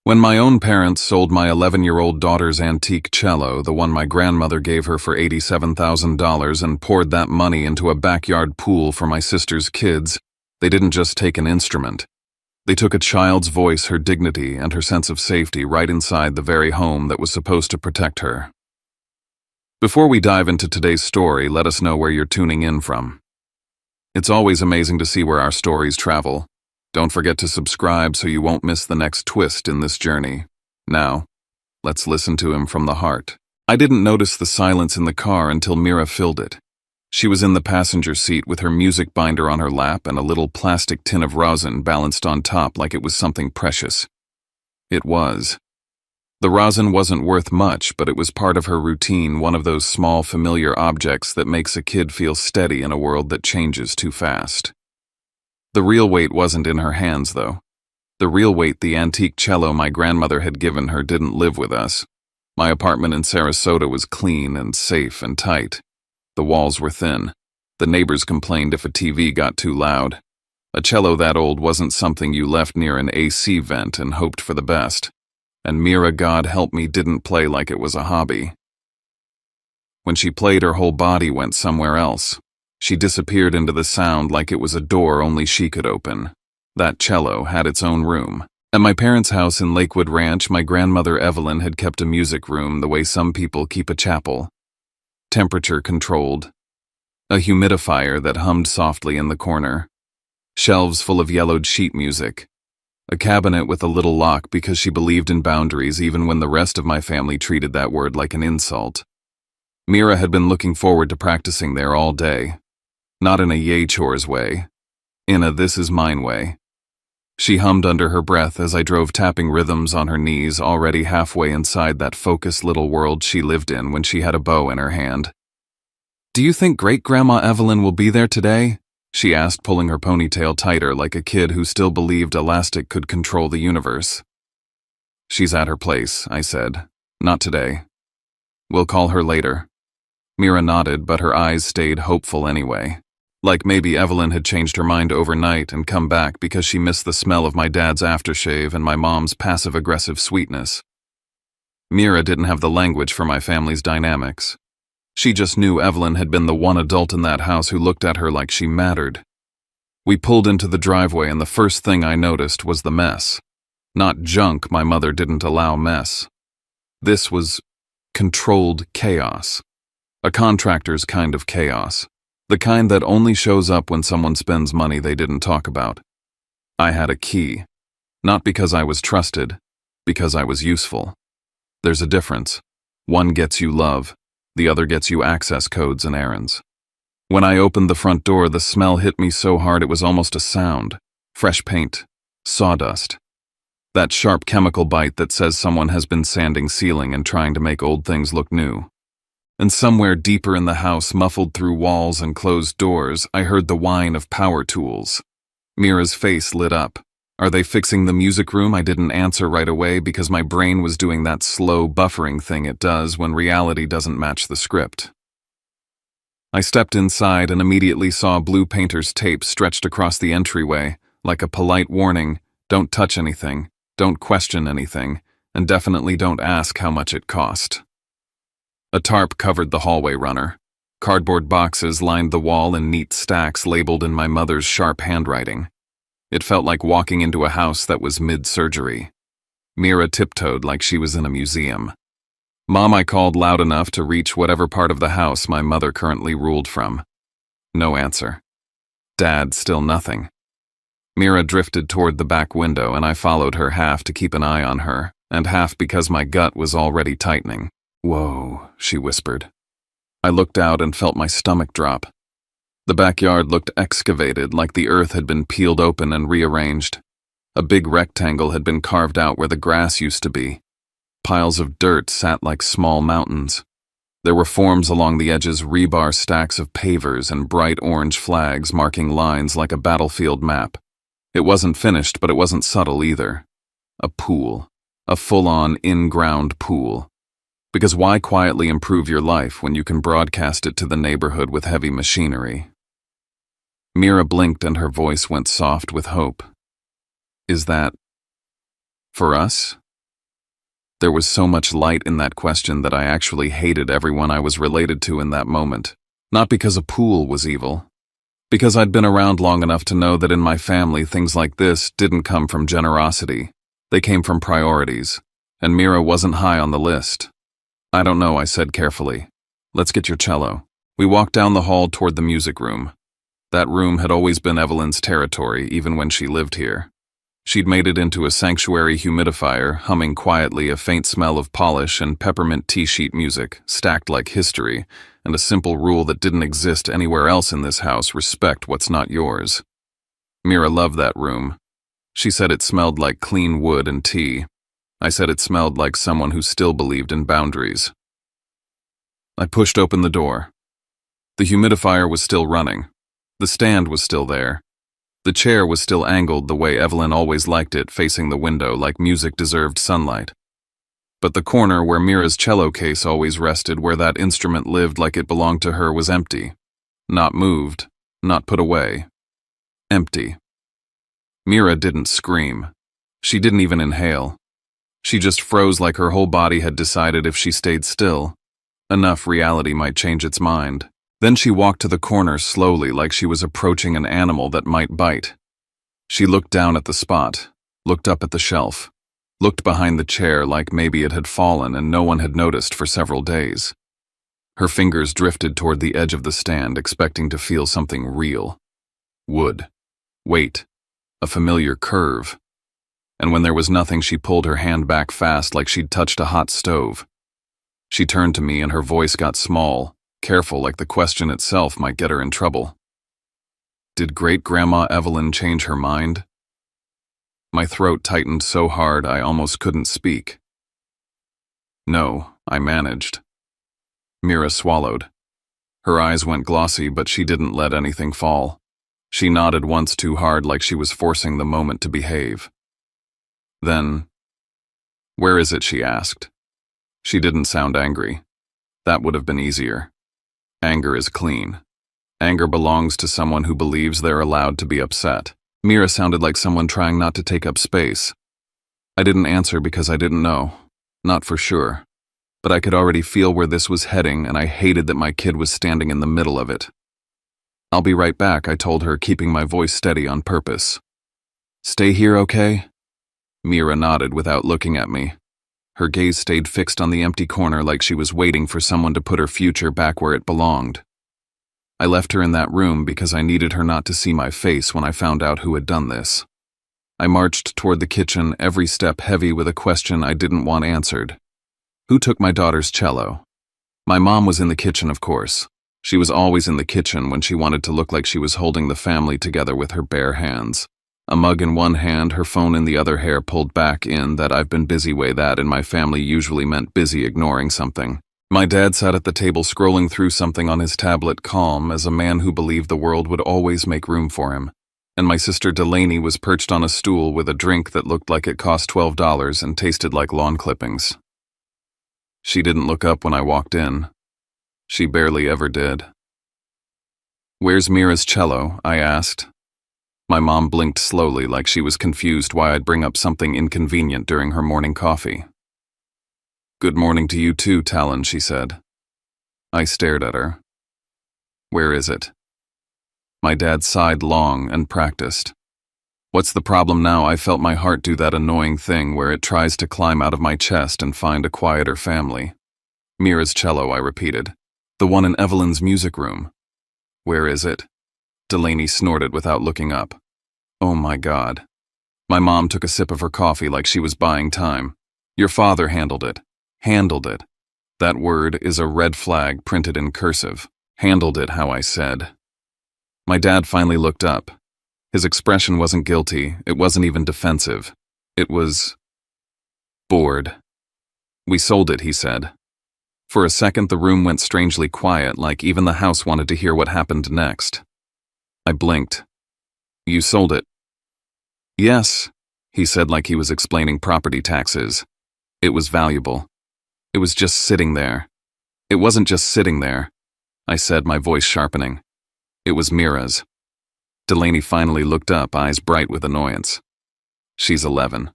When my own parents sold my 11-year-old daughter's antique cello, the one my grandmother gave her for $87,000, and poured that money into a backyard pool for my sister's kids, they didn't just take an instrument. They took a child's voice, her dignity, and her sense of safety right inside the very home that was supposed to protect her. Before we dive into today's story, let us know where you're tuning in from. It's always amazing to see where our stories travel. Don't forget to subscribe so you won't miss the next twist in this journey. Now, let's listen to him from the heart. I didn't notice the silence in the car until Mira filled it. She was in the passenger seat with her music binder on her lap and a little plastic tin of rosin balanced on top like it was something precious. It was. The rosin wasn't worth much, but it was part of her routine, one of those small familiar objects that makes a kid feel steady in a world that changes too fast. The real weight wasn't in her hands, though. The real weight, the antique cello my grandmother had given her, didn't live with us. My apartment in Sarasota was clean and safe and tight. The walls were thin. The neighbors complained if a TV got too loud. A cello that old wasn't something you left near an AC vent and hoped for the best. And Mira, God help me, didn't play like it was a hobby. When she played, her whole body went somewhere else. She disappeared into the sound like it was a door only she could open. That cello had its own room. At my parents' house in Lakewood Ranch, my grandmother Evelyn had kept a music room the way some people keep a chapel. Temperature controlled. A humidifier that hummed softly in the corner. Shelves full of yellowed sheet music. A cabinet with a little lock because she believed in boundaries even when the rest of my family treated that word like an insult. Mira had been looking forward to practicing there all day. Not in a yay chores way. In a this is mine way. She hummed under her breath as I drove, tapping rhythms on her knees, already halfway inside that focused little world she lived in when she had a bow in her hand. "Do you think Great-Grandma Evelyn will be there today?" she asked, pulling her ponytail tighter like a kid who still believed elastic could control the universe. "She's at her place," I said. "Not today. We'll call her later." Mira nodded, but her eyes stayed hopeful anyway. Like maybe Evelyn had changed her mind overnight and come back because she missed the smell of my dad's aftershave and my mom's passive-aggressive sweetness. Mira didn't have the language for my family's dynamics. She just knew Evelyn had been the one adult in that house who looked at her like she mattered. We pulled into the driveway and the first thing I noticed was the mess. Not junk, my mother didn't allow mess. This was controlled chaos. A contractor's kind of chaos. The kind that only shows up when someone spends money they didn't talk about. I had a key. Not because I was trusted, because I was useful. There's a difference. One gets you love, the other gets you access codes and errands. When I opened the front door, the smell hit me so hard it was almost a sound. Fresh paint. Sawdust. That sharp chemical bite that says someone has been sanding ceiling and trying to make old things look new. And somewhere deeper in the house, muffled through walls and closed doors, I heard the whine of power tools. Mira's face lit up. "Are they fixing the music room?" I didn't answer right away because my brain was doing that slow buffering thing it does when reality doesn't match the script. I stepped inside and immediately saw blue painter's tape stretched across the entryway, like a polite warning: don't touch anything, don't question anything, and definitely don't ask how much it cost. A tarp covered the hallway runner. Cardboard boxes lined the wall in neat stacks labeled in my mother's sharp handwriting. It felt like walking into a house that was mid-surgery. Mira tiptoed like she was in a museum. "Mom," I called loud enough to reach whatever part of the house my mother currently ruled from. No answer. Dad, still nothing. Mira drifted toward the back window and I followed her, half to keep an eye on her, and half because my gut was already tightening. "Whoa," she whispered. I looked out and felt my stomach drop. The backyard looked excavated, like the earth had been peeled open and rearranged. A big rectangle had been carved out where the grass used to be. Piles of dirt sat like small mountains. There were forms along the edges, rebar stacks of pavers and bright orange flags marking lines like a battlefield map. It wasn't finished, but it wasn't subtle either. A pool. A full-on, in-ground pool. Because why quietly improve your life when you can broadcast it to the neighborhood with heavy machinery? Mira blinked and her voice went soft with hope. "Is that for us?" There was so much light in that question that I actually hated everyone I was related to in that moment. Not because a pool was evil. Because I'd been around long enough to know that in my family things like this didn't come from generosity. They came from priorities. And Mira wasn't high on the list. "I don't know," I said carefully. "Let's get your cello." We walked down the hall toward the music room. That room had always been Evelyn's territory, even when she lived here. She'd made it into a sanctuary humidifier, humming quietly a faint smell of polish and peppermint tea sheet music, stacked like history, and a simple rule that didn't exist anywhere else in this house: respect what's not yours. Mira loved that room. She said it smelled like clean wood and tea. I said it smelled like someone who still believed in boundaries. I pushed open the door. The humidifier was still running. The stand was still there. The chair was still angled the way Evelyn always liked it, facing the window like music deserved sunlight. But the corner where Mira's cello case always rested, where that instrument lived like it belonged to her, was empty. Not moved, not put away. Empty. Mira didn't scream. She didn't even inhale. She just froze, like her whole body had decided if she stayed still, enough reality might change its mind. Then she walked to the corner slowly, like she was approaching an animal that might bite. She looked down at the spot, looked up at the shelf, looked behind the chair like maybe it had fallen and no one had noticed for several days. Her fingers drifted toward the edge of the stand, expecting to feel something real. Wood. Weight. A familiar curve. And when there was nothing, she pulled her hand back fast, like she'd touched a hot stove. She turned to me and her voice got small, careful, like the question itself might get her in trouble. Did Great-Grandma Evelyn change her mind? My throat tightened so hard I almost couldn't speak. No, I managed. Mira swallowed. Her eyes went glossy, but she didn't let anything fall. She nodded once too hard, like she was forcing the moment to behave. Then, "Where is it?" she asked. She didn't sound angry. That would have been easier. Anger is clean. Anger belongs to someone who believes they're allowed to be upset. Mira sounded like someone trying not to take up space. I didn't answer because I didn't know. Not for sure. But I could already feel where this was heading, and I hated that my kid was standing in the middle of it. "I'll be right back," I told her, keeping my voice steady on purpose. "Stay here, okay?" Mira nodded without looking at me. Her gaze stayed fixed on the empty corner, like she was waiting for someone to put her future back where it belonged. I left her in that room because I needed her not to see my face when I found out who had done this. I marched toward the kitchen, every step heavy with a question I didn't want answered. Who took my daughter's cello? My mom was in the kitchen, of course. She was always in the kitchen when she wanted to look like she was holding the family together with her bare hands. A mug in one hand, her phone in the other, hair pulled back in that "I've been busy" way that in my family usually meant busy ignoring something. My dad sat at the table scrolling through something on his tablet, calm as a man who believed the world would always make room for him. And my sister Delaney was perched on a stool with a drink that looked like it cost $12 and tasted like lawn clippings. She didn't look up when I walked in. She barely ever did. "Where's Mira's cello?" I asked. My mom blinked slowly, like she was confused why I'd bring up something inconvenient during her morning coffee. "Good morning to you too, Talon," she said. I stared at her. "Where is it?" My dad sighed long and practiced. "What's the problem now?" I felt my heart do that annoying thing where it tries to climb out of my chest and find a quieter family. "Mira's cello," I repeated. "The one in Evelyn's music room." "Where is it?" Delaney snorted without looking up. "Oh my God." My mom took a sip of her coffee like she was buying time. "Your father handled it." Handled it. That word is a red flag printed in cursive. Handled it, how I said. My dad finally looked up. His expression wasn't guilty, it wasn't even defensive. It was bored. "We sold it," he said. For a second the room went strangely quiet, like even the house wanted to hear what happened next. I blinked. "You sold it?" "Yes," he said like he was explaining property taxes. "It was valuable. It was just sitting there." "It wasn't just sitting there," I said, my voice sharpening. "It was Mira's." Delaney finally looked up, eyes bright with annoyance. "She's 11.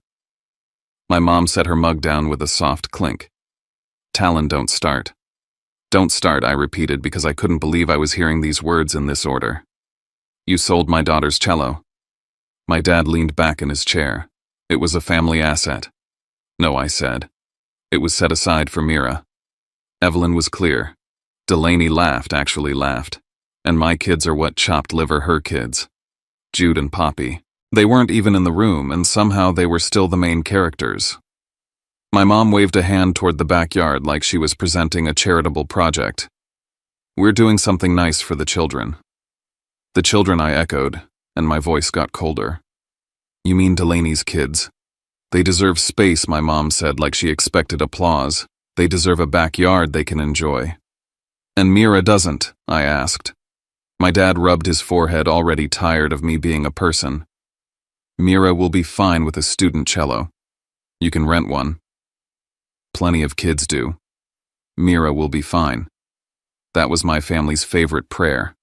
My mom set her mug down with a soft clink. Talon, don't start. Don't start, I repeated because I couldn't believe I was hearing these words in this order. You sold my daughter's cello. My dad leaned back in his chair. It was a family asset. No, I said. It was set aside for Mira. Evelyn was clear. Delaney actually laughed. And my kids are what chopped liver her kids. Jude and Poppy. They weren't even in the room, and somehow they were still the main characters. My mom waved a hand toward the backyard like she was presenting a charitable project. We're doing something nice for the children. The children, I echoed, and my voice got colder. You mean Delaney's kids? They deserve space, my mom said like she expected applause. They deserve a backyard they can enjoy. And Mira doesn't, I asked. My dad rubbed his forehead, already tired of me being a person. Mira will be fine with a student cello. You can rent one. Plenty of kids do. Mira will be fine. That was my family's favorite prayer.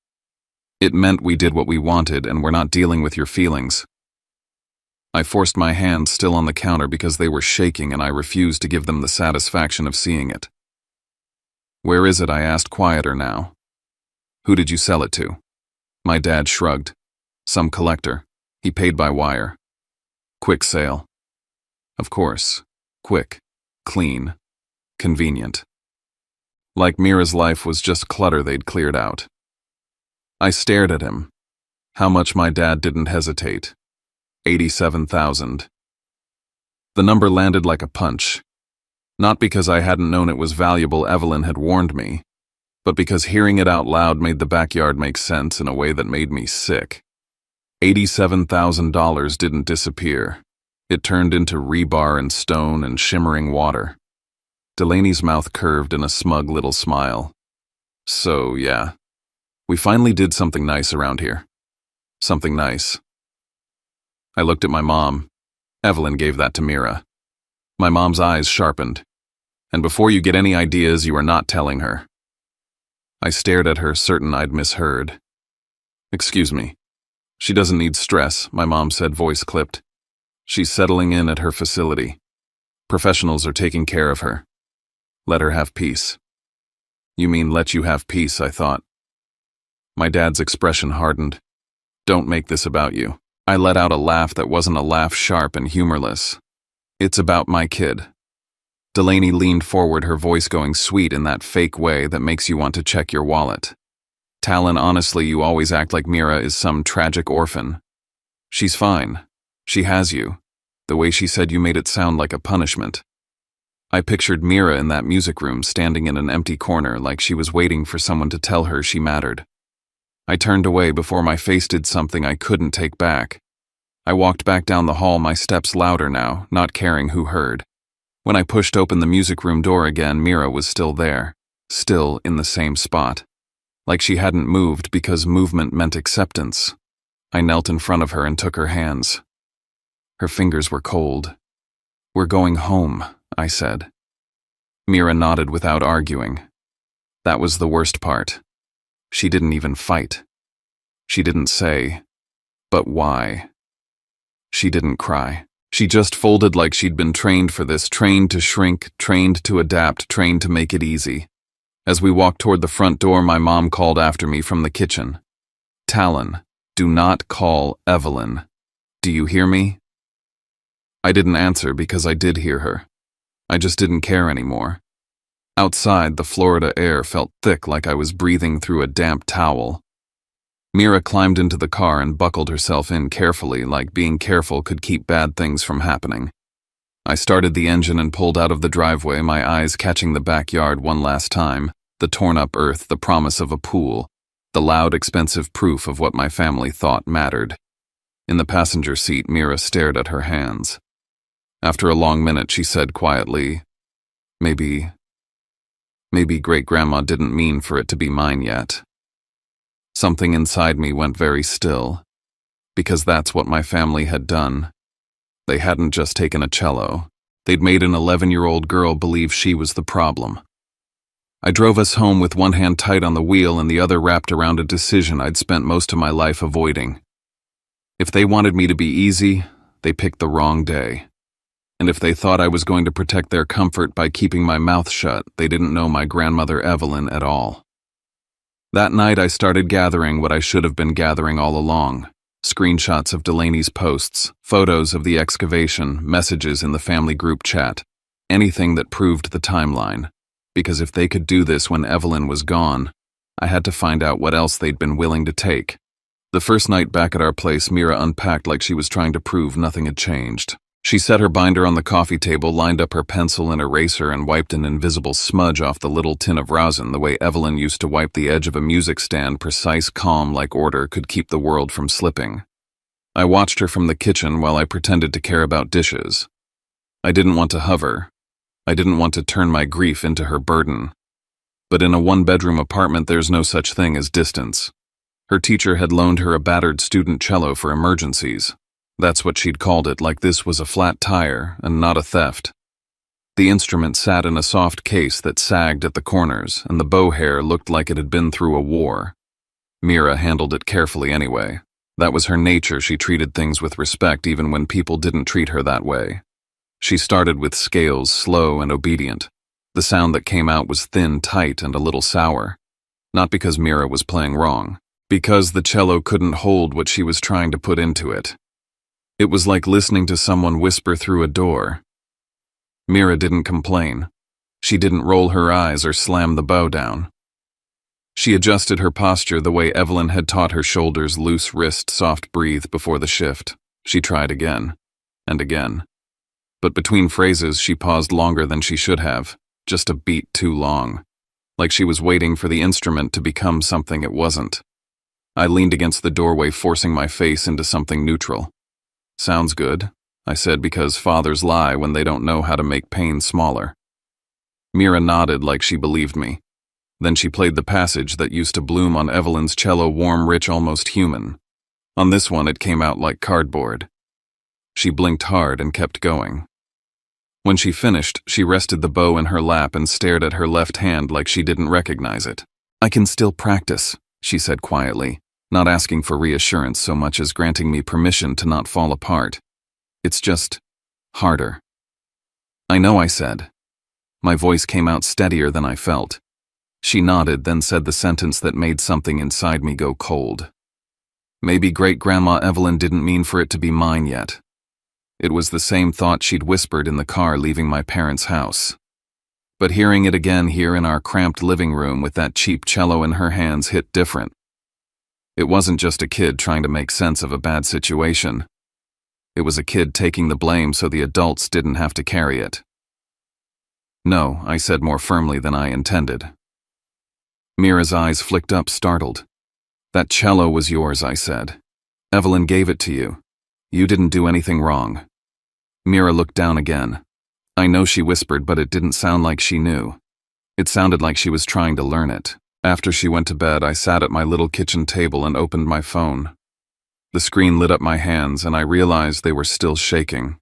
It meant we did what we wanted and we're not dealing with your feelings. I forced my hands still on the counter because they were shaking and I refused to give them the satisfaction of seeing it. Where is it? I asked, quieter now. Who did you sell it to? My dad shrugged. Some collector. He paid by wire. Quick sale. Of course. Quick. Clean. Convenient. Like Mira's life was just clutter they'd cleared out. I stared at him. How much? My dad didn't hesitate. 87,000. The number landed like a punch. Not because I hadn't known it was valuable, Evelyn had warned me, but because hearing it out loud made the backyard make sense in a way that made me sick. $87,000 didn't disappear. It turned into rebar and stone and shimmering water. Delaney's mouth curved in a smug little smile. So, yeah, we finally did something nice around here. Something nice. I looked at my mom. Evelyn gave that to Mira. My mom's eyes sharpened. And before you get any ideas, you are not telling her. I stared at her, certain I'd misheard. Excuse me. She doesn't need stress, my mom said, voice clipped. She's settling in at her facility. Professionals are taking care of her. Let her have peace. You mean let you have peace, I thought. My dad's expression hardened. Don't make this about you. I let out a laugh that wasn't a laugh, sharp and humorless. It's about my kid. Delaney leaned forward, her voice going sweet in that fake way that makes you want to check your wallet. Talon, honestly, you always act like Mira is some tragic orphan. She's fine. She has you. The way she said you made it sound like a punishment. I pictured Mira in that music room, standing in an empty corner like she was waiting for someone to tell her she mattered. I turned away before my face did something I couldn't take back. I walked back down the hall, my steps louder now, not caring who heard. When I pushed open the music room door again, Mira was still there, still in the same spot. Like she hadn't moved because movement meant acceptance. I knelt in front of her and took her hands. Her fingers were cold. We're going home, I said. Mira nodded without arguing. That was the worst part. She didn't even fight. She didn't say, but why? She didn't cry. She just folded like she'd been trained for this, trained to shrink, trained to adapt, trained to make it easy. As we walked toward the front door, my mom called after me from the kitchen. Talon, do not call Evelyn. Do you hear me? I didn't answer because I did hear her. I just didn't care anymore. Outside, the Florida air felt thick like I was breathing through a damp towel. Mira climbed into the car and buckled herself in carefully, like being careful could keep bad things from happening. I started the engine and pulled out of the driveway, my eyes catching the backyard one last time, the torn-up earth, the promise of a pool, the loud, expensive proof of what my family thought mattered. In the passenger seat, Mira stared at her hands. After a long minute, she said quietly, Maybe Great-Grandma didn't mean for it to be mine yet. Something inside me went very still, because that's what my family had done. They hadn't just taken a cello. They'd made an 11-year-old girl believe she was the problem. I drove us home with one hand tight on the wheel and the other wrapped around a decision I'd spent most of my life avoiding. If they wanted me to be easy, they picked the wrong day. And if they thought I was going to protect their comfort by keeping my mouth shut, they didn't know my grandmother Evelyn at all. That night I started gathering what I should have been gathering all along. Screenshots of Delaney's posts, photos of the excavation, messages in the family group chat, anything that proved the timeline. Because if they could do this when Evelyn was gone, I had to find out what else they'd been willing to take. The first night back at our place, Mira unpacked like she was trying to prove nothing had changed. She set her binder on the coffee table, lined up her pencil and eraser, and wiped an invisible smudge off the little tin of rosin the way Evelyn used to wipe the edge of a music stand. Precise, calm-like order could keep the world from slipping. I watched her from the kitchen while I pretended to care about dishes. I didn't want to hover. I didn't want to turn my grief into her burden. But in a one-bedroom apartment, there's no such thing as distance. Her teacher had loaned her a battered student cello for emergencies. That's what she'd called it, like this was a flat tire and not a theft. The instrument sat in a soft case that sagged at the corners, and the bow hair looked like it had been through a war. Mira handled it carefully anyway. That was her nature. She treated things with respect even when people didn't treat her that way. She started with scales, slow and obedient. The sound that came out was thin, tight, and a little sour. Not because Mira was playing wrong. Because the cello couldn't hold what she was trying to put into it. It was like listening to someone whisper through a door. Mira didn't complain. She didn't roll her eyes or slam the bow down. She adjusted her posture the way Evelyn had taught her: shoulders loose, wrist soft, breathe before the shift. She tried again, and again. But between phrases she paused longer than she should have, just a beat too long. Like she was waiting for the instrument to become something it wasn't. I leaned against the doorway, forcing my face into something neutral. "Sounds good," I said, because fathers lie when they don't know how to make pain smaller. Mira nodded like she believed me. Then she played the passage that used to bloom on Evelyn's cello, warm, rich, almost human. On this one it came out like cardboard. She blinked hard and kept going. When she finished, she rested the bow in her lap and stared at her left hand like she didn't recognize it. "I can still practice," she said quietly, not asking for reassurance so much as granting me permission to not fall apart. "It's just harder." "I know," I said. My voice came out steadier than I felt. She nodded, then said the sentence that made something inside me go cold. Maybe Great-Grandma Evelyn didn't mean for it to be mine yet. It was the same thought she'd whispered in the car leaving my parents' house. But hearing it again here in our cramped living room with that cheap cello in her hands hit different. It wasn't just a kid trying to make sense of a bad situation. It was a kid taking the blame so the adults didn't have to carry it. "No," I said more firmly than I intended. Mira's eyes flicked up, startled. "That cello was yours," I said. "Evelyn gave it to you. You didn't do anything wrong." Mira looked down again. I know she whispered, but it didn't sound like she knew. It sounded like she was trying to learn it. After she went to bed, I sat at my little kitchen table and opened my phone. The screen lit up my hands, and I realized they were still shaking.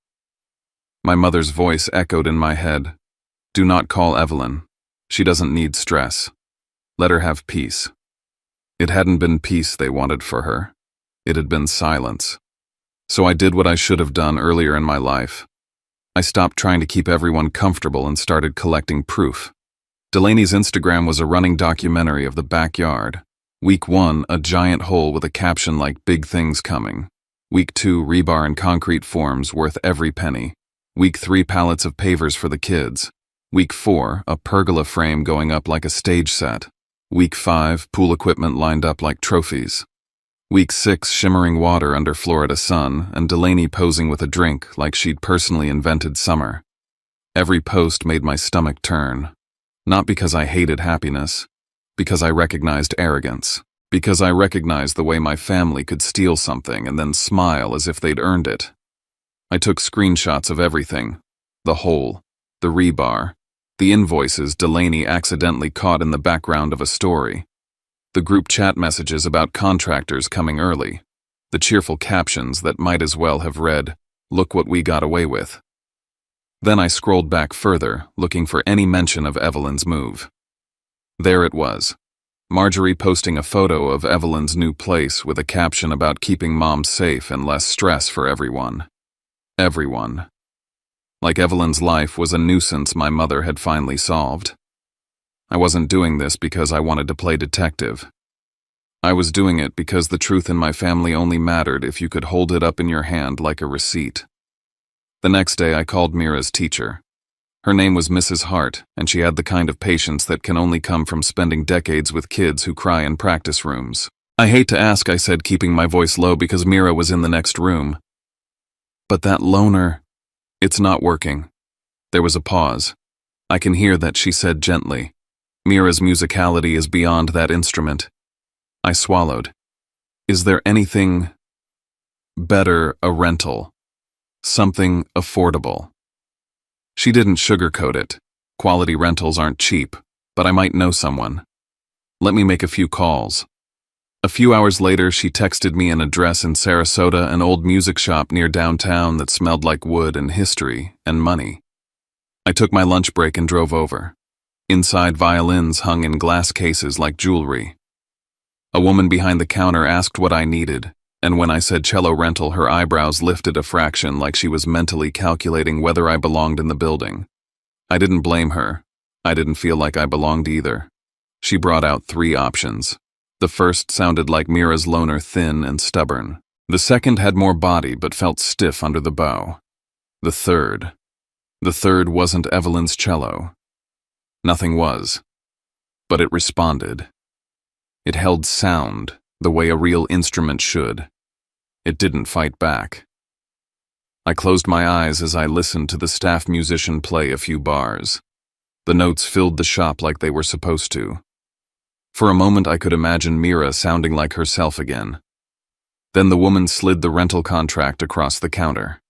My mother's voice echoed in my head. "Do not call Evelyn. She doesn't need stress. Let her have peace." It hadn't been peace they wanted for her. It had been silence. So I did what I should have done earlier in my life. I stopped trying to keep everyone comfortable and started collecting proof. Delaney's Instagram was a running documentary of the backyard. Week 1, a giant hole with a caption like "Big things coming." Week 2, rebar and concrete forms worth every penny. Week 3, pallets of pavers for the kids. Week 4, a pergola frame going up like a stage set. Week 5, pool equipment lined up like trophies. Week 6, shimmering water under Florida sun, and Delaney posing with a drink like she'd personally invented summer. Every post made my stomach turn. Not because I hated happiness, because I recognized arrogance, because I recognized the way my family could steal something and then smile as if they'd earned it. I took screenshots of everything: the hole, the rebar, the invoices Delaney accidentally caught in the background of a story, the group chat messages about contractors coming early, the cheerful captions that might as well have read, "Look what we got away with." Then I scrolled back further, looking for any mention of Evelyn's move. There it was. Marjorie posting a photo of Evelyn's new place with a caption about keeping Mom safe and less stress for everyone. Everyone. like Evelyn's life was a nuisance my mother had finally solved. I wasn't doing this because I wanted to play detective. I was doing it because the truth in my family only mattered if you could hold it up in your hand like a receipt. The next day I called Mira's teacher. Her name was Mrs. Hart, and she had the kind of patience that can only come from spending decades with kids who cry in practice rooms. "I hate to ask," I said, keeping my voice low because Mira was in the next room. "But that loner, it's not working." There was a pause. "I can hear that," she said gently. "Mira's musicality is beyond that instrument." I swallowed. "Is there anything better, a rental? Something affordable?" She didn't sugarcoat it. Quality rentals aren't cheap, but I might know someone. "Let me make a few calls." A few hours later, she texted me an address in Sarasota, an old music shop near downtown that smelled like wood and history and money. I took my lunch break and drove over. Inside, violins hung in glass cases like jewelry. A woman behind the counter asked what I needed, and when I said cello rental, her eyebrows lifted a fraction like she was mentally calculating whether I belonged in the building. I didn't blame her. I didn't feel like I belonged either. She brought out 3 options. The first sounded like Mira's loner, thin and stubborn. The second had more body but felt stiff under the bow. The third wasn't Evelyn's cello. Nothing was. But it responded. It held sound the way a real instrument should. It didn't fight back. I closed my eyes as I listened to the staff musician play a few bars. The notes filled the shop like they were supposed to. For a moment I could imagine Mira sounding like herself again. Then the woman slid the rental contract across the counter.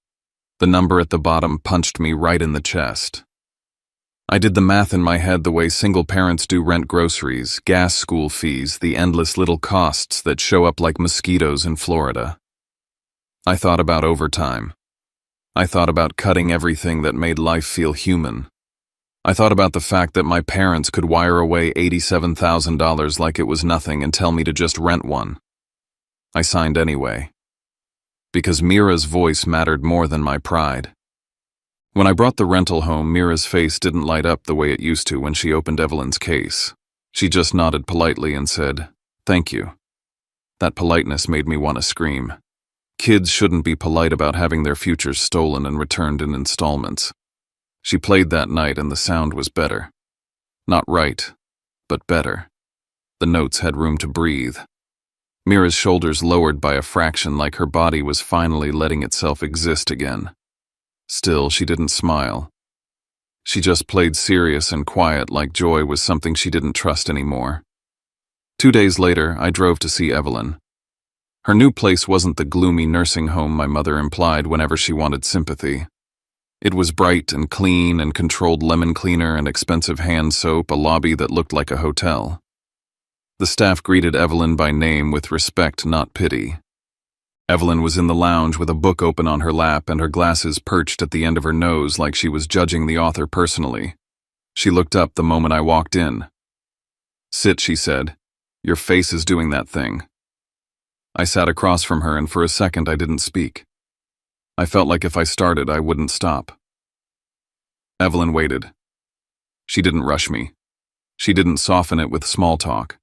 The number at the bottom punched me right in the chest. I did the math in my head the way single parents do rent, groceries, gas, school fees, the endless little costs that show up like mosquitoes in Florida. I thought about overtime. I thought about cutting everything that made life feel human. I thought about the fact that my parents could wire away $87,000 like it was nothing and tell me to just rent one. I signed anyway. Because Mira's voice mattered more than my pride. When I brought the rental home, Mira's face didn't light up the way it used to when she opened Evelyn's case. She just nodded politely and said, "Thank you." That politeness made me want to scream. Kids shouldn't be polite about having their futures stolen and returned in installments. She played that night and the sound was better. Not right, but better. The notes had room to breathe. Mira's shoulders lowered by a fraction like her body was finally letting itself exist again. Still, she didn't smile. She just played serious and quiet like joy was something she didn't trust anymore. 2 days later, I drove to see Evelyn. Her new place wasn't the gloomy nursing home my mother implied whenever she wanted sympathy. It was bright and clean and controlled lemon cleaner and expensive hand soap, a lobby that looked like a hotel. The staff greeted Evelyn by name with respect, not pity. Evelyn was in the lounge with a book open on her lap and her glasses perched at the end of her nose like she was judging the author personally. She looked up the moment I walked in. "Sit," she said. "Your face is doing that thing." I sat across from her and for a second I didn't speak. I felt like if I started, I wouldn't stop. Evelyn waited. She didn't rush me. She didn't soften it with small talk.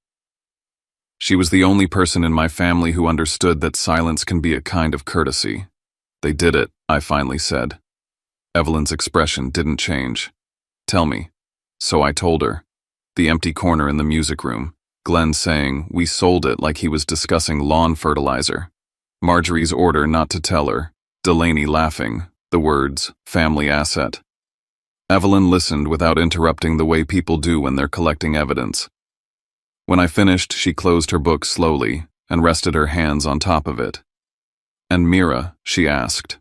She was the only person in my family who understood that silence can be a kind of courtesy. "They did it," I finally said. Evelyn's expression didn't change. "Tell me." So I told her. The empty corner in the music room. Glenn saying, "We sold it," like he was discussing lawn fertilizer. Marjorie's order not to tell her. Delaney laughing. The words, "family asset." Evelyn listened without interrupting the way people do when they're collecting evidence. When I finished, she closed her book slowly and rested her hands on top of it. "And Mira?" she asked.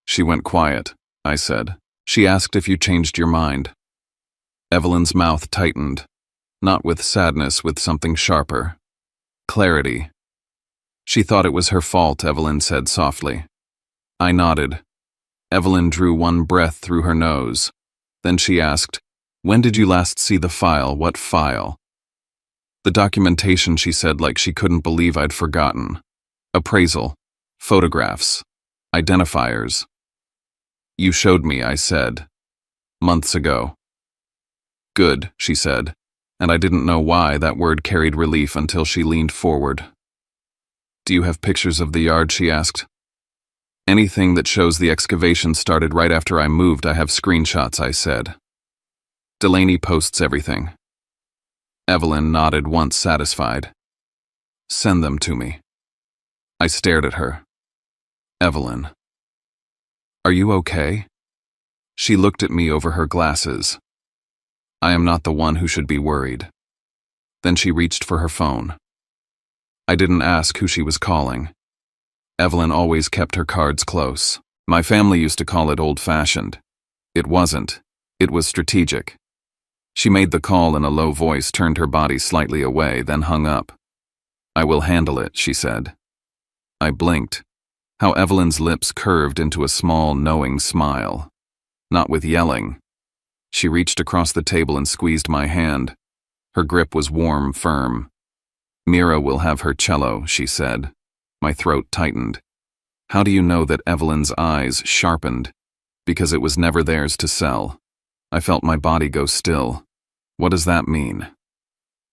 "She went quiet," I said. "She asked if you changed your mind." Evelyn's mouth tightened, not with sadness, with something sharper. Clarity. "She thought it was her fault," Evelyn said softly. I nodded. Evelyn drew one breath through her nose. Then she asked, "When did you last see the file? What file?" "The documentation," she said like she couldn't believe I'd forgotten. "Appraisal. Photographs. Identifiers." You showed me, I said. Months ago. Good, she said, and I didn't know why that word carried relief until she leaned forward. Do you have pictures of the yard, she asked. Anything that shows the excavation started right after I moved, I have screenshots, I said. Delaney posts everything. Evelyn nodded once satisfied. Send them to me. I stared at her. Evelyn. Are you okay? She looked at me over her glasses. I am not the one who should be worried. Then she reached for her phone. I didn't ask who she was calling. Evelyn always kept her cards close. My family used to call it old-fashioned. It wasn't. It was strategic. She made the call in a low voice, turned her body slightly away, then hung up. I will handle it, she said. I blinked. How Evelyn's lips curved into a small, knowing smile. Not with yelling. She reached across the table and squeezed my hand. Her grip was warm, firm. Mira will have her cello, she said. My throat tightened. How do you know that Evelyn's eyes sharpened? Because it was never theirs to sell. I felt my body go still. What does that mean?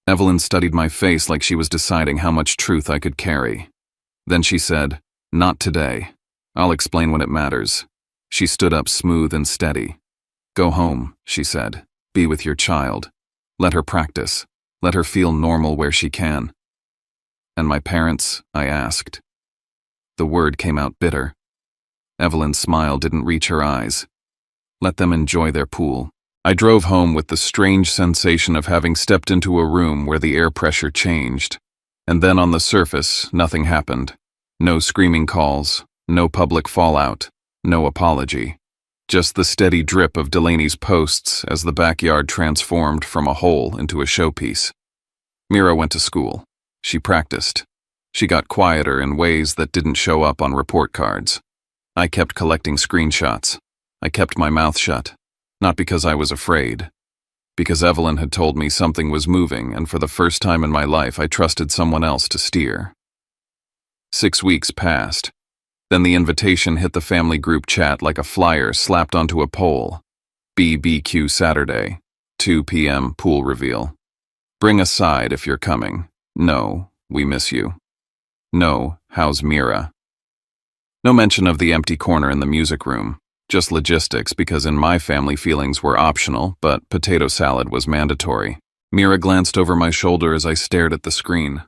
Evelyn studied my face like she was deciding how much truth I could carry. Then she said, Not today. I'll explain when it matters. She stood up smooth and steady. Go home, she said. Be with your child. Let her practice. Let her feel normal where she can. And my parents? I asked. The word came out bitter. Evelyn's smile didn't reach her eyes. Let them enjoy their pool. I drove home with the strange sensation of having stepped into a room where the air pressure changed. And then on the surface, nothing happened. No screaming calls, no public fallout, no apology. Just the steady drip of Delaney's posts as the backyard transformed from a hole into a showpiece. Mira went to school. She practiced. She got quieter in ways that didn't show up on report cards. I kept collecting screenshots. I kept my mouth shut. Not because I was afraid. Because Evelyn had told me something was moving, and for the first time in my life I trusted someone else to steer. 6 weeks passed. Then the invitation hit the family group chat like a flyer slapped onto a pole. BBQ Saturday, 2 p.m. pool reveal. Bring a side if you're coming. No, we miss you. No, how's Mira? No mention of the empty corner in the music room. Just logistics, because in my family feelings were optional, but potato salad was mandatory. Mira glanced over my shoulder as I stared at the screen.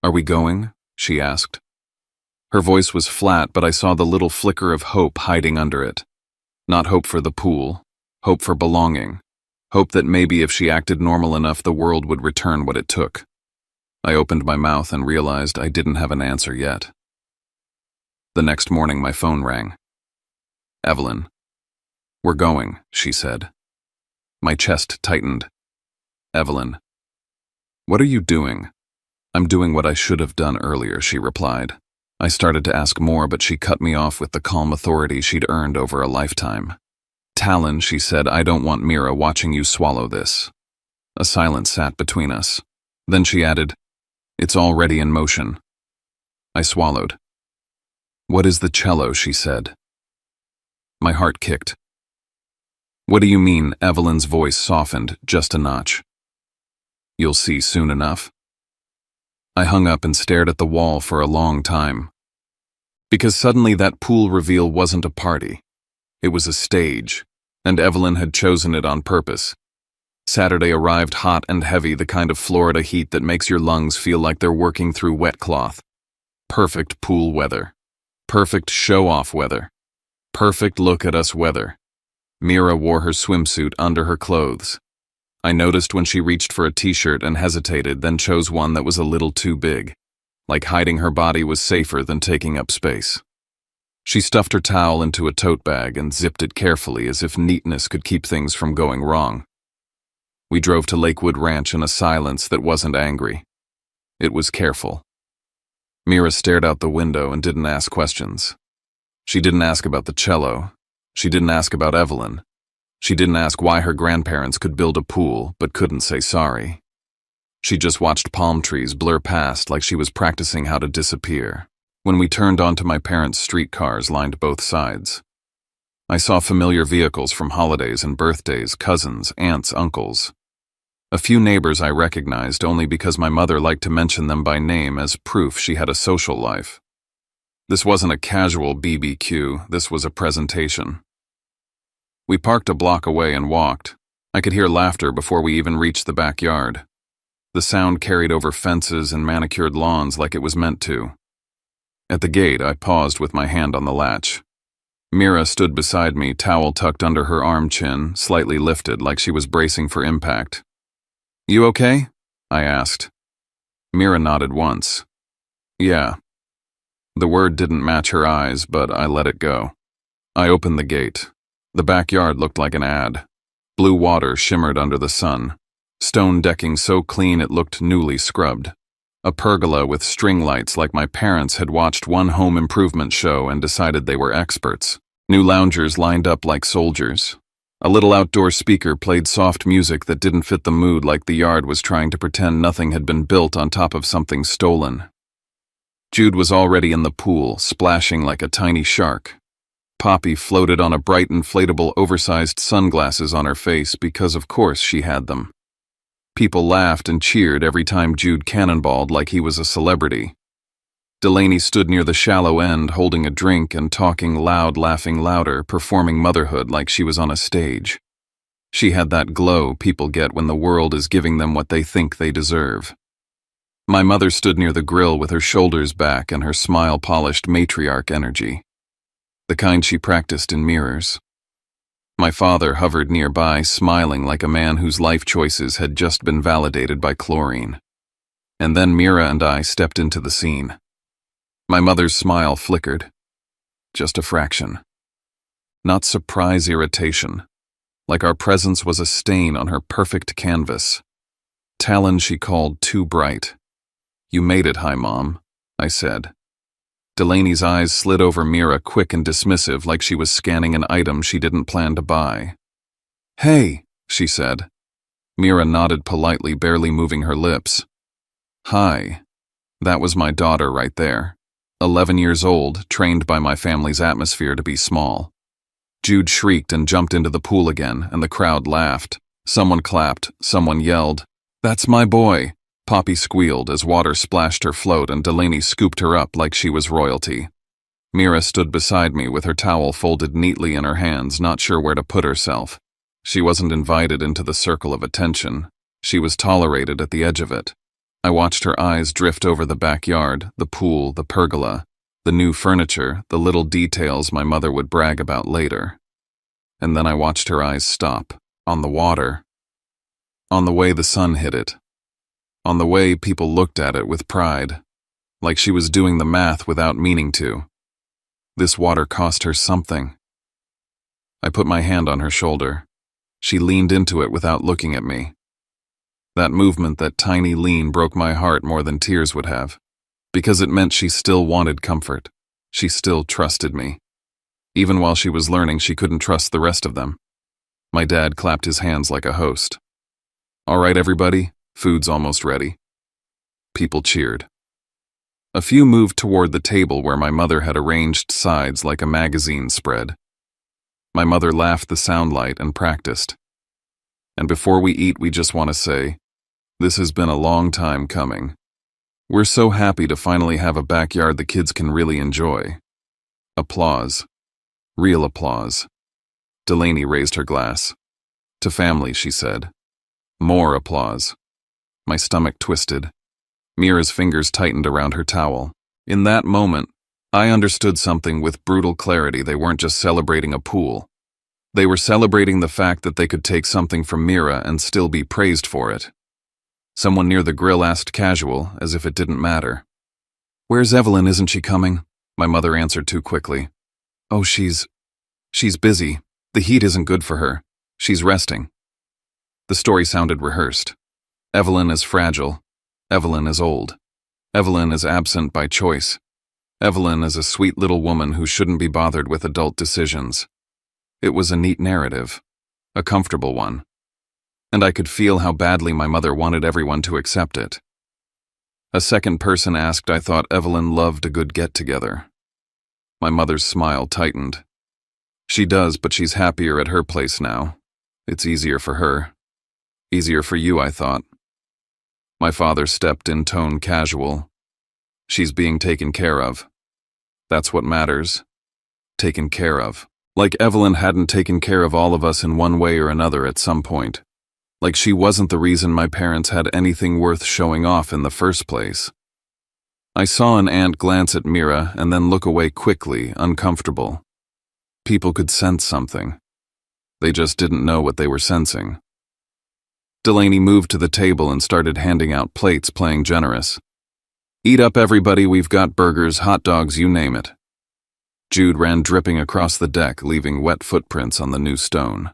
Are we going? She asked. Her voice was flat, but I saw the little flicker of hope hiding under it. Not hope for the pool, hope for belonging, hope that maybe if she acted normal enough the world would return what it took. I opened my mouth and realized I didn't have an answer yet. The next morning my phone rang. Evelyn. We're going, she said. My chest tightened. Evelyn. What are you doing? I'm doing what I should have done earlier, she replied. I started to ask more, but she cut me off with the calm authority she'd earned over a lifetime. Talon, she said, I don't want Mira watching you swallow this. A silence sat between us. Then she added, It's already in motion. I swallowed. What is the cello, she said. My heart kicked. What do you mean? Evelyn's voice softened just a notch. You'll see soon enough. I hung up and stared at the wall for a long time. Because suddenly that pool reveal wasn't a party. It was a stage, and Evelyn had chosen it on purpose. Saturday arrived hot and heavy, the kind of Florida heat that makes your lungs feel like they're working through wet cloth. Perfect pool weather. Perfect show-off weather. Perfect look-at-us weather. Mira wore her swimsuit under her clothes. I noticed when she reached for a t-shirt and hesitated, then chose one that was a little too big. Like hiding her body was safer than taking up space. She stuffed her towel into a tote bag and zipped it carefully as if neatness could keep things from going wrong. We drove to Lakewood Ranch in a silence that wasn't angry. It was careful. Mira stared out the window and didn't ask questions. She didn't ask about the cello. She didn't ask about Evelyn. She didn't ask why her grandparents could build a pool but couldn't say sorry. She just watched palm trees blur past like she was practicing how to disappear. When we turned onto my parents' streetcars lined both sides, I saw familiar vehicles from holidays and birthdays, cousins, aunts, uncles. A few neighbors I recognized only because my mother liked to mention them by name as proof she had a social life. This wasn't a casual BBQ, this was a presentation. We parked a block away and walked. I could hear laughter before we even reached the backyard. The sound carried over fences and manicured lawns like it was meant to. At the gate, I paused with my hand on the latch. Mira stood beside me, towel tucked under her arm chin, slightly lifted like she was bracing for impact. "You okay?" I asked. Mira nodded once. "Yeah." The word didn't match her eyes, but I let it go. I opened the gate. The backyard looked like an ad. Blue water shimmered under the sun. Stone decking so clean it looked newly scrubbed. A pergola with string lights like my parents had watched one home improvement show and decided they were experts. New loungers lined up like soldiers. A little outdoor speaker played soft music that didn't fit the mood, like the yard was trying to pretend nothing had been built on top of something stolen. Jude was already in the pool, splashing like a tiny shark. Poppy floated on a bright inflatable oversized sunglasses on her face because of course she had them. People laughed and cheered every time Jude cannonballed like he was a celebrity. Delaney stood near the shallow end holding a drink and talking loud, laughing louder, performing motherhood like she was on a stage. She had that glow people get when the world is giving them what they think they deserve. My mother stood near the grill with her shoulders back and her smile polished matriarch energy. The kind she practiced in mirrors. My father hovered nearby, smiling like a man whose life choices had just been validated by chlorine. And then Mira and I stepped into the scene. My mother's smile flickered. Just a fraction. Not surprise irritation. Like our presence was a stain on her perfect canvas. Talon she called too bright. "You made it, hi, Mom," I said. Delaney's eyes slid over Mira quick and dismissive like she was scanning an item she didn't plan to buy. "Hey," she said. Mira nodded politely, barely moving her lips. "Hi." That was my daughter right there. 11 years old, trained by my family's atmosphere to be small. Jude shrieked and jumped into the pool again, and the crowd laughed. Someone clapped, someone yelled, "That's my boy." Poppy squealed as water splashed her float and Delaney scooped her up like she was royalty. Mira stood beside me with her towel folded neatly in her hands, not sure where to put herself. She wasn't invited into the circle of attention. She was tolerated at the edge of it. I watched her eyes drift over the backyard, the pool, the pergola, the new furniture, the little details my mother would brag about later. And then I watched her eyes stop, on the water, on the way the sun hit it, on the way people looked at it with pride, like she was doing the math without meaning to. This water cost her something. I put my hand on her shoulder. She leaned into it without looking at me. That movement, that tiny lean, broke my heart more than tears would have, because it meant she still wanted comfort. She still trusted me. Even while she was learning, she couldn't trust the rest of them. My dad clapped his hands like a host. "All right, everybody, food's almost ready." People cheered. A few moved toward the table where my mother had arranged sides like a magazine spread. My mother laughed the soundlight and practiced. "And before we eat, we just want to say, this has been a long time coming. We're so happy to finally have a backyard the kids can really enjoy." Applause. Real applause. Delaney raised her glass. "To family," she said. More applause. My stomach twisted. Mira's fingers tightened around her towel. In that moment, I understood something with brutal clarity. They weren't just celebrating a pool. They were celebrating the fact that they could take something from Mira and still be praised for it. Someone near the grill asked casual, as if it didn't matter. "Where's Evelyn? Isn't she coming?" My mother answered too quickly. "Oh, she's busy. The heat isn't good for her. She's resting." The story sounded rehearsed. Evelyn is fragile. Evelyn is old. Evelyn is absent by choice. Evelyn is a sweet little woman who shouldn't be bothered with adult decisions. It was a neat narrative, a comfortable one, and I could feel how badly my mother wanted everyone to accept it. A second person asked I thought Evelyn loved a good get-together. My mother's smile tightened. She does, but she's happier at her place now. It's easier for her. Easier for you, I thought. My father stepped in tone casual. She's being taken care of. That's what matters. Taken care of. Like Evelyn hadn't taken care of all of us in one way or another at some point. Like she wasn't the reason my parents had anything worth showing off in the first place. I saw an aunt glance at Mira and then look away quickly, uncomfortable. People could sense something. They just didn't know what they were sensing. Delaney moved to the table and started handing out plates, playing generous. Eat up, everybody, we've got burgers, hot dogs, you name it. Jude ran dripping across the deck, leaving wet footprints on the new stone.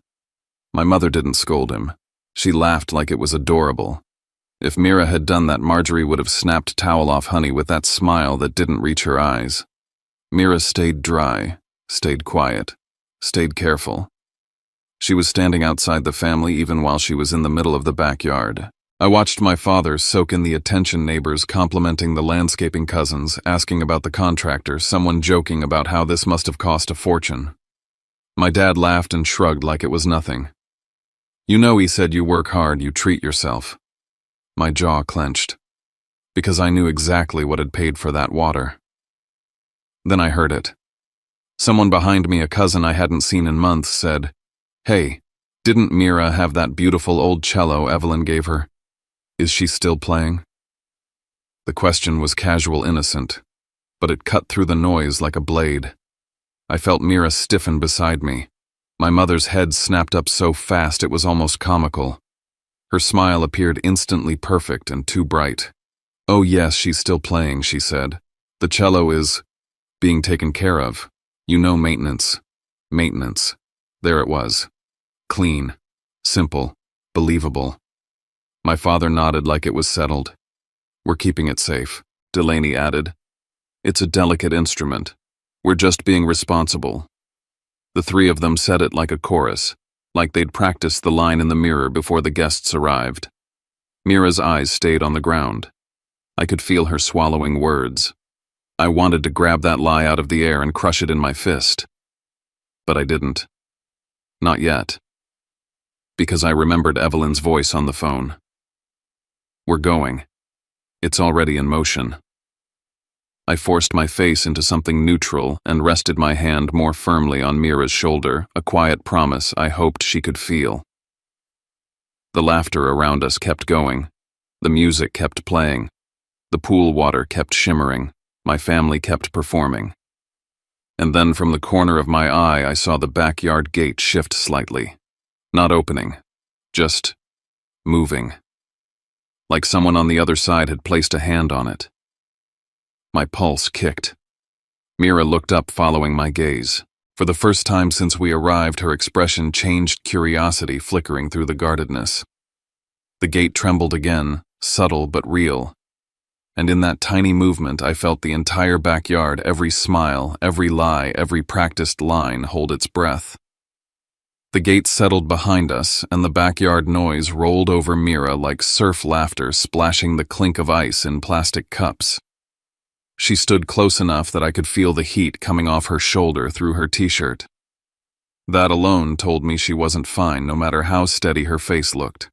My mother didn't scold him. She laughed like it was adorable. If Mira had done that, Marjorie would have snapped towel off Honey with that smile that didn't reach her eyes. Mira stayed dry, stayed quiet, stayed careful. She was standing outside the family even while she was in the middle of the backyard. I watched my father soak in the attention, neighbors complimenting the landscaping cousins, asking about the contractor, someone joking about how this must have cost a fortune. My dad laughed and shrugged like it was nothing. You know, he said, you work hard, you treat yourself. My jaw clenched, because I knew exactly what had paid for that water. Then I heard it. Someone behind me, a cousin I hadn't seen in months, said, "Hey, didn't Mira have that beautiful old cello Evelyn gave her? Is she still playing?" The question was casual, innocent, but it cut through the noise like a blade. I felt Mira stiffen beside me. My mother's head snapped up so fast it was almost comical. Her smile appeared instantly perfect and too bright. "Oh yes, she's still playing," she said. "The cello is being taken care of. You know, maintenance. Maintenance." There it was. Clean, simple, believable. My father nodded like it was settled. "We're keeping it safe," Delaney added. "It's a delicate instrument. We're just being responsible." The three of them said it like a chorus, like they'd practiced the line in the mirror before the guests arrived. Mira's eyes stayed on the ground. I could feel her swallowing words. I wanted to grab that lie out of the air and crush it in my fist. But I didn't. Not yet. Because I remembered Evelyn's voice on the phone. "We're going. It's already in motion." I forced my face into something neutral and rested my hand more firmly on Mira's shoulder, a quiet promise I hoped she could feel. The laughter around us kept going. The music kept playing. The pool water kept shimmering. My family kept performing. And then from the corner of my eye, I saw the backyard gate shift slightly. Not opening, just moving. Like someone on the other side had placed a hand on it. My pulse kicked. Mira looked up, following my gaze. For the first time since we arrived, her expression changed, curiosity flickering through the guardedness. The gate trembled again, subtle but real. And in that tiny movement, I felt the entire backyard, every smile, every lie, every practiced line hold its breath. The gate settled behind us, and the backyard noise rolled over Mira like surf laughter splashing the clink of ice in plastic cups. She stood close enough that I could feel the heat coming off her shoulder through her t-shirt. That alone told me she wasn't fine, no matter how steady her face looked.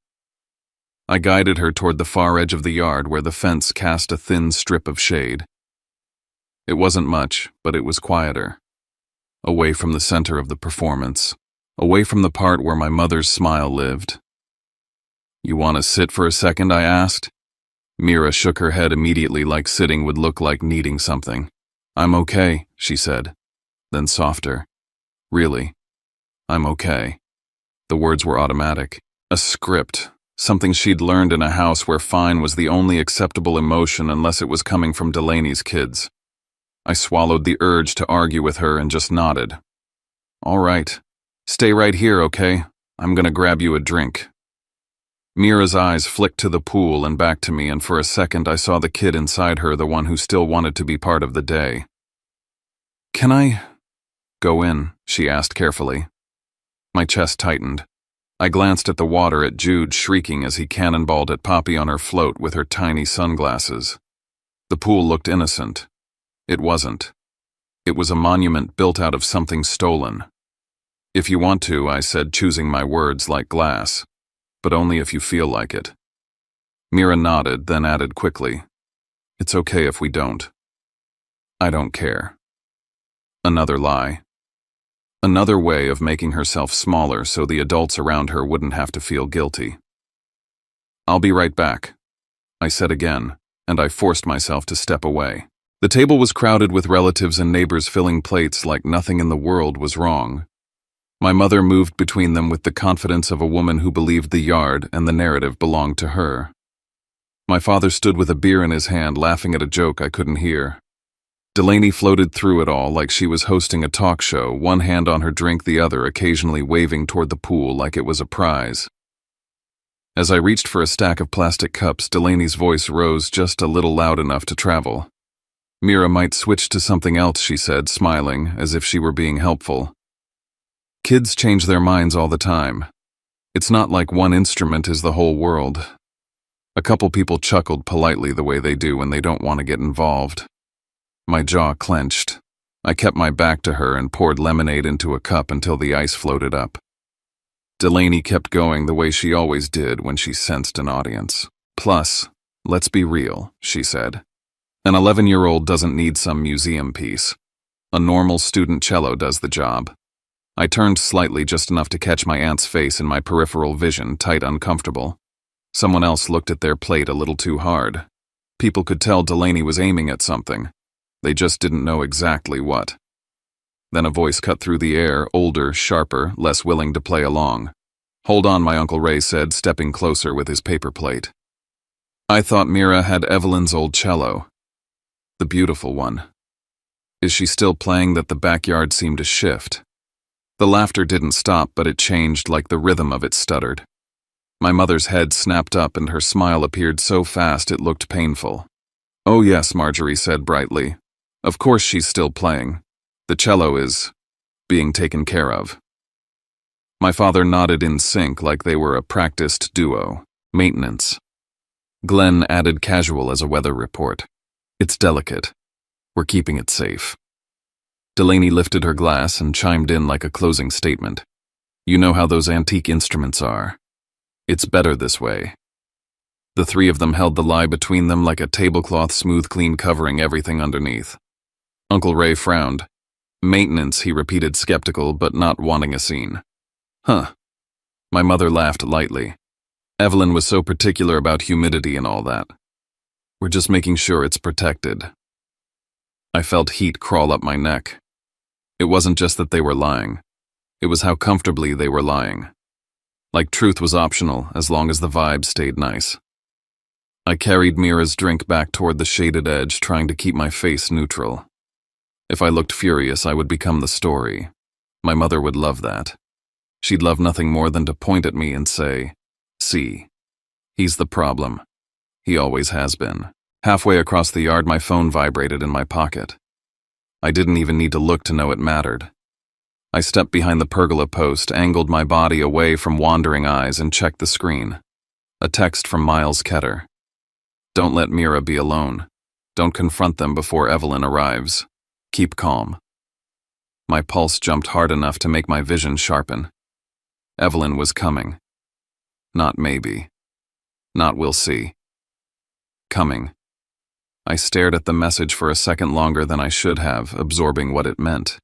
I guided her toward the far edge of the yard where the fence cast a thin strip of shade. It wasn't much, but it was quieter. Away from the center of the performance. Away from the part where my mother's smile lived. "You want to sit for a second?" I asked. Mira shook her head immediately, like sitting would look like needing something. "I'm okay," she said. Then softer. "Really, I'm okay." The words were automatic. A script. Something she'd learned in a house where fine was the only acceptable emotion unless it was coming from Delaney's kids. I swallowed the urge to argue with her and just nodded. "All right. Stay right here, okay? I'm gonna grab you a drink." Mira's eyes flicked to the pool and back to me, and for a second I saw the kid inside her, the one who still wanted to be part of the day. "Can I go in?" she asked carefully. My chest tightened. I glanced at the water, at Jude shrieking as he cannonballed at Poppy on her float with her tiny sunglasses. The pool looked innocent. It wasn't. It was a monument built out of something stolen. If you want to, I said, choosing my words like glass. But only if you feel like it. Mira nodded, then added quickly, "It's okay if we don't." I don't care. Another lie. Another way of making herself smaller so the adults around her wouldn't have to feel guilty. "I'll be right back," I said again, and I forced myself to step away. The table was crowded with relatives and neighbors filling plates like nothing in the world was wrong. My mother moved between them with the confidence of a woman who believed the yard and the narrative belonged to her. My father stood with a beer in his hand, laughing at a joke I couldn't hear. Delaney floated through it all like she was hosting a talk show, one hand on her drink, the other occasionally waving toward the pool like it was a prize. As I reached for a stack of plastic cups, Delaney's voice rose just a little loud enough to travel. "Mira might switch to something else," she said, smiling, as if she were being helpful. "Kids change their minds all the time. It's not like one instrument is the whole world." A couple people chuckled politely the way they do when they don't want to get involved. My jaw clenched. I kept my back to her and poured lemonade into a cup until the ice floated up. Delaney kept going the way she always did when she sensed an audience. "Plus, let's be real," she said. "An 11-year-old doesn't need some museum piece. A normal student cello does the job." I turned slightly, just enough to catch my aunt's face in my peripheral vision, tight, uncomfortable. Someone else looked at their plate a little too hard. People could tell Delaney was aiming at something. They just didn't know exactly what. Then a voice cut through the air, older, sharper, less willing to play along. "Hold on," my Uncle Ray said, stepping closer with his paper plate. "I thought Mira had Evelyn's old cello. The beautiful one. Is she still playing?" That the backyard seemed to shift. The laughter didn't stop, but it changed like the rhythm of it stuttered. My mother's head snapped up and her smile appeared so fast it looked painful. "Oh yes," Marjorie said brightly. "Of course she's still playing. The cello is being taken care of." My father nodded in sync like they were a practiced duo. "Maintenance." Glenn added casual as a weather report. "It's delicate. We're keeping it safe." Delaney lifted her glass and chimed in like a closing statement. "You know how those antique instruments are. It's better this way." The three of them held the lie between them like a tablecloth, smooth, clean, covering everything underneath. Uncle Ray frowned. "Maintenance," he repeated, skeptical but not wanting a scene. "Huh." My mother laughed lightly. "Evelyn was so particular about humidity and all that. We're just making sure it's protected." I felt heat crawl up my neck. It wasn't just that they were lying. It was how comfortably they were lying. Like truth was optional as long as the vibe stayed nice. I carried Mira's drink back toward the shaded edge, trying to keep my face neutral. If I looked furious, I would become the story. My mother would love that. She'd love nothing more than to point at me and say, "See, he's the problem. He always has been." Halfway across the yard, my phone vibrated in my pocket. I didn't even need to look to know it mattered. I stepped behind the pergola post, angled my body away from wandering eyes, and checked the screen. A text from Miles Ketter. "Don't let Mira be alone. Don't confront them before Evelyn arrives. Keep calm." My pulse jumped hard enough to make my vision sharpen. Evelyn was coming. Not maybe. Not we'll see. Coming. I stared at the message for a second longer than I should have, absorbing what it meant.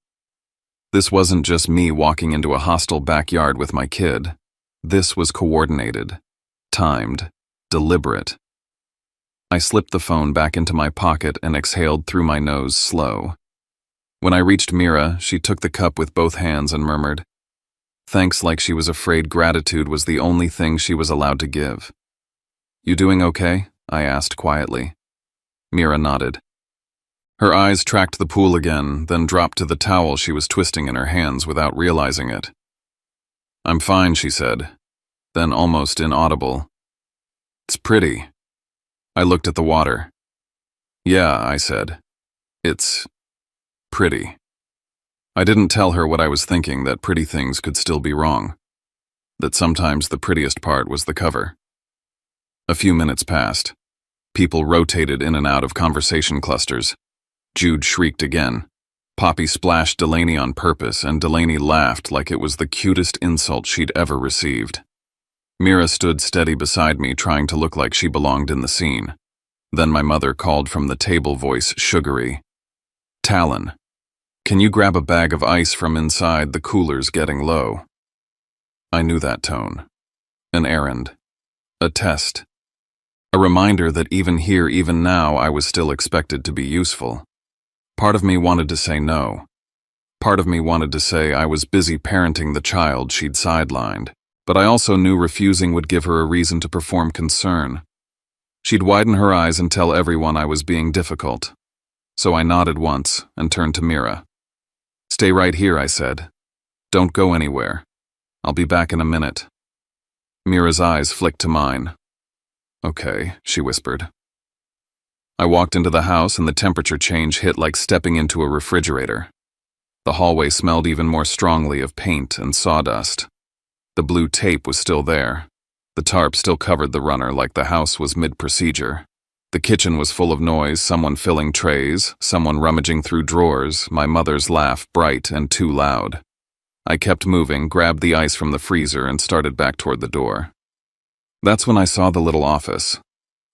This wasn't just me walking into a hostile backyard with my kid. This was coordinated, timed, deliberate. I slipped the phone back into my pocket and exhaled through my nose, slow. When I reached Mira, she took the cup with both hands and murmured, "Thanks," like she was afraid gratitude was the only thing she was allowed to give. "You doing okay?" I asked quietly. Mira nodded. Her eyes tracked the pool again, then dropped to the towel she was twisting in her hands without realizing it. "I'm fine," she said, then almost inaudible, "It's pretty." I looked at the water. "Yeah," I said. "It's pretty." I didn't tell her what I was thinking, that pretty things could still be wrong. That sometimes the prettiest part was the cover. A few minutes passed. People rotated in and out of conversation clusters. Jude shrieked again. Poppy splashed Delaney on purpose, and Delaney laughed like it was the cutest insult she'd ever received. Mira stood steady beside me, trying to look like she belonged in the scene. Then my mother called from the table, voice sugary. "Talon, can you grab a bag of ice from inside? The cooler's getting low." I knew that tone. An errand. A test. A reminder that even here, even now, I was still expected to be useful. Part of me wanted to say no. Part of me wanted to say I was busy parenting the child she'd sidelined, but I also knew refusing would give her a reason to perform concern. She'd widen her eyes and tell everyone I was being difficult. So I nodded once and turned to Mira. "Stay right here," I said. "Don't go anywhere. I'll be back in a minute." Mira's eyes flicked to mine. "Okay," she whispered. I walked into the house and the temperature change hit like stepping into a refrigerator. The hallway smelled even more strongly of paint and sawdust. The blue tape was still there. The tarp still covered the runner like the house was mid-procedure. The kitchen was full of noise, someone filling trays, someone rummaging through drawers, my mother's laugh bright and too loud. I kept moving, grabbed the ice from the freezer, and started back toward the door. That's when I saw the little office.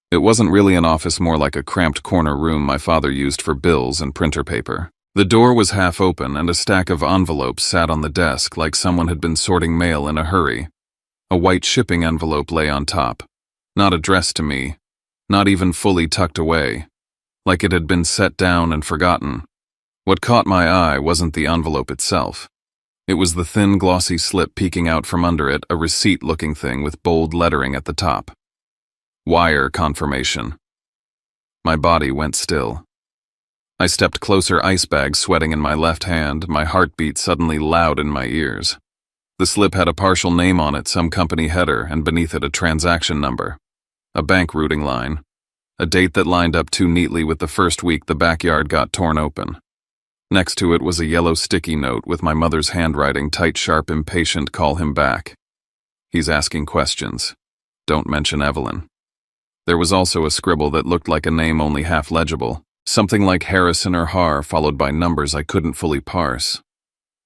It wasn't really an office, more like a cramped corner room my father used for bills and printer paper. The door was half open and a stack of envelopes sat on the desk like someone had been sorting mail in a hurry. A white shipping envelope lay on top, not addressed to me, not even fully tucked away, like it had been set down and forgotten. What caught my eye wasn't the envelope itself. It was the thin, glossy slip peeking out from under it, a receipt-looking thing with bold lettering at the top. Wire confirmation. My body went still. I stepped closer, ice bag sweating in my left hand, my heartbeat suddenly loud in my ears. The slip had a partial name on it, some company header, and beneath it a transaction number. A bank routing line. A date that lined up too neatly with the first week the backyard got torn open. Next to it was a yellow sticky note with my mother's handwriting, tight, sharp, impatient, "Call him back. He's asking questions. Don't mention Evelyn." There was also a scribble that looked like a name only half legible, something like Harrison or Har, followed by numbers I couldn't fully parse.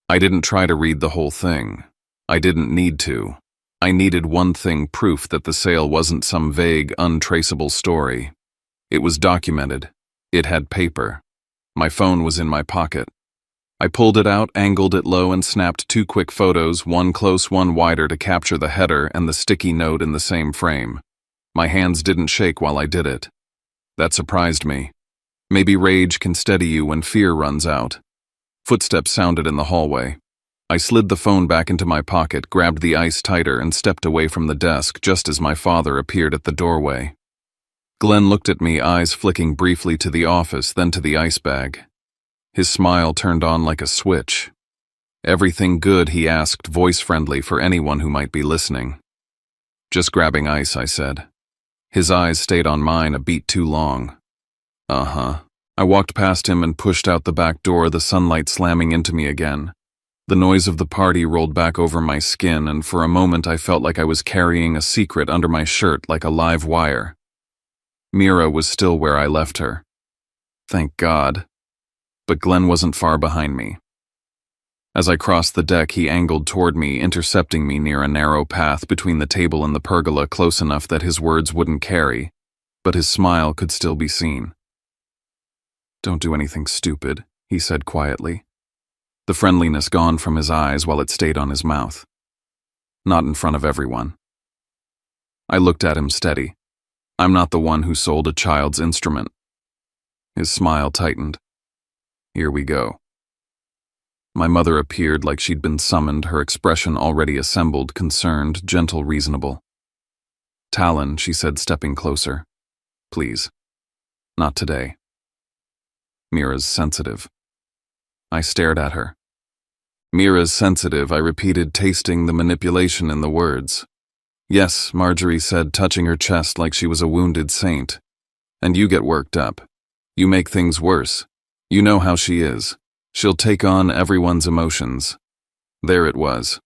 I didn't try to read the whole thing. I didn't need to. I needed one thing, proof that the sale wasn't some vague, untraceable story. It was documented. It had paper. My phone was in my pocket. I pulled it out, angled it low, and snapped 2 quick photos, one close, one wider, to capture the header and the sticky note in the same frame. My hands didn't shake while I did it. That surprised me. Maybe rage can steady you when fear runs out. Footsteps sounded in the hallway. I slid the phone back into my pocket, grabbed the ice tighter, and stepped away from the desk just as my father appeared at the doorway. Glenn looked at me, eyes flicking briefly to the office, then to the ice bag. His smile turned on like a switch. "Everything good?" he asked, voice friendly for anyone who might be listening. "Just grabbing ice," I said. His eyes stayed on mine a beat too long. Uh-huh. I walked past him and pushed out the back door, the sunlight slamming into me again. The noise of the party rolled back over my skin, and for a moment I felt like I was carrying a secret under my shirt like a live wire. Mira was still where I left her. Thank God. But Glenn wasn't far behind me. As I crossed the deck, he angled toward me, intercepting me near a narrow path between the table and the pergola, close enough that his words wouldn't carry, but his smile could still be seen. "Don't do anything stupid," he said quietly. The friendliness gone from his eyes while it stayed on his mouth. "Not in front of everyone." I looked at him steady. I'm not the one who sold a child's instrument. His smile tightened. "Here we go." My mother appeared like she'd been summoned, her expression already assembled, concerned, gentle, reasonable. "Talon," she said, stepping closer. "Please. Not today." "Mira's sensitive." I stared at her. "Mira's sensitive," I repeated, tasting the manipulation in the words. "Yes," Marjorie said, touching her chest like she was a wounded saint. "And you get worked up. You make things worse. You know how she is. She'll take on everyone's emotions." There it was.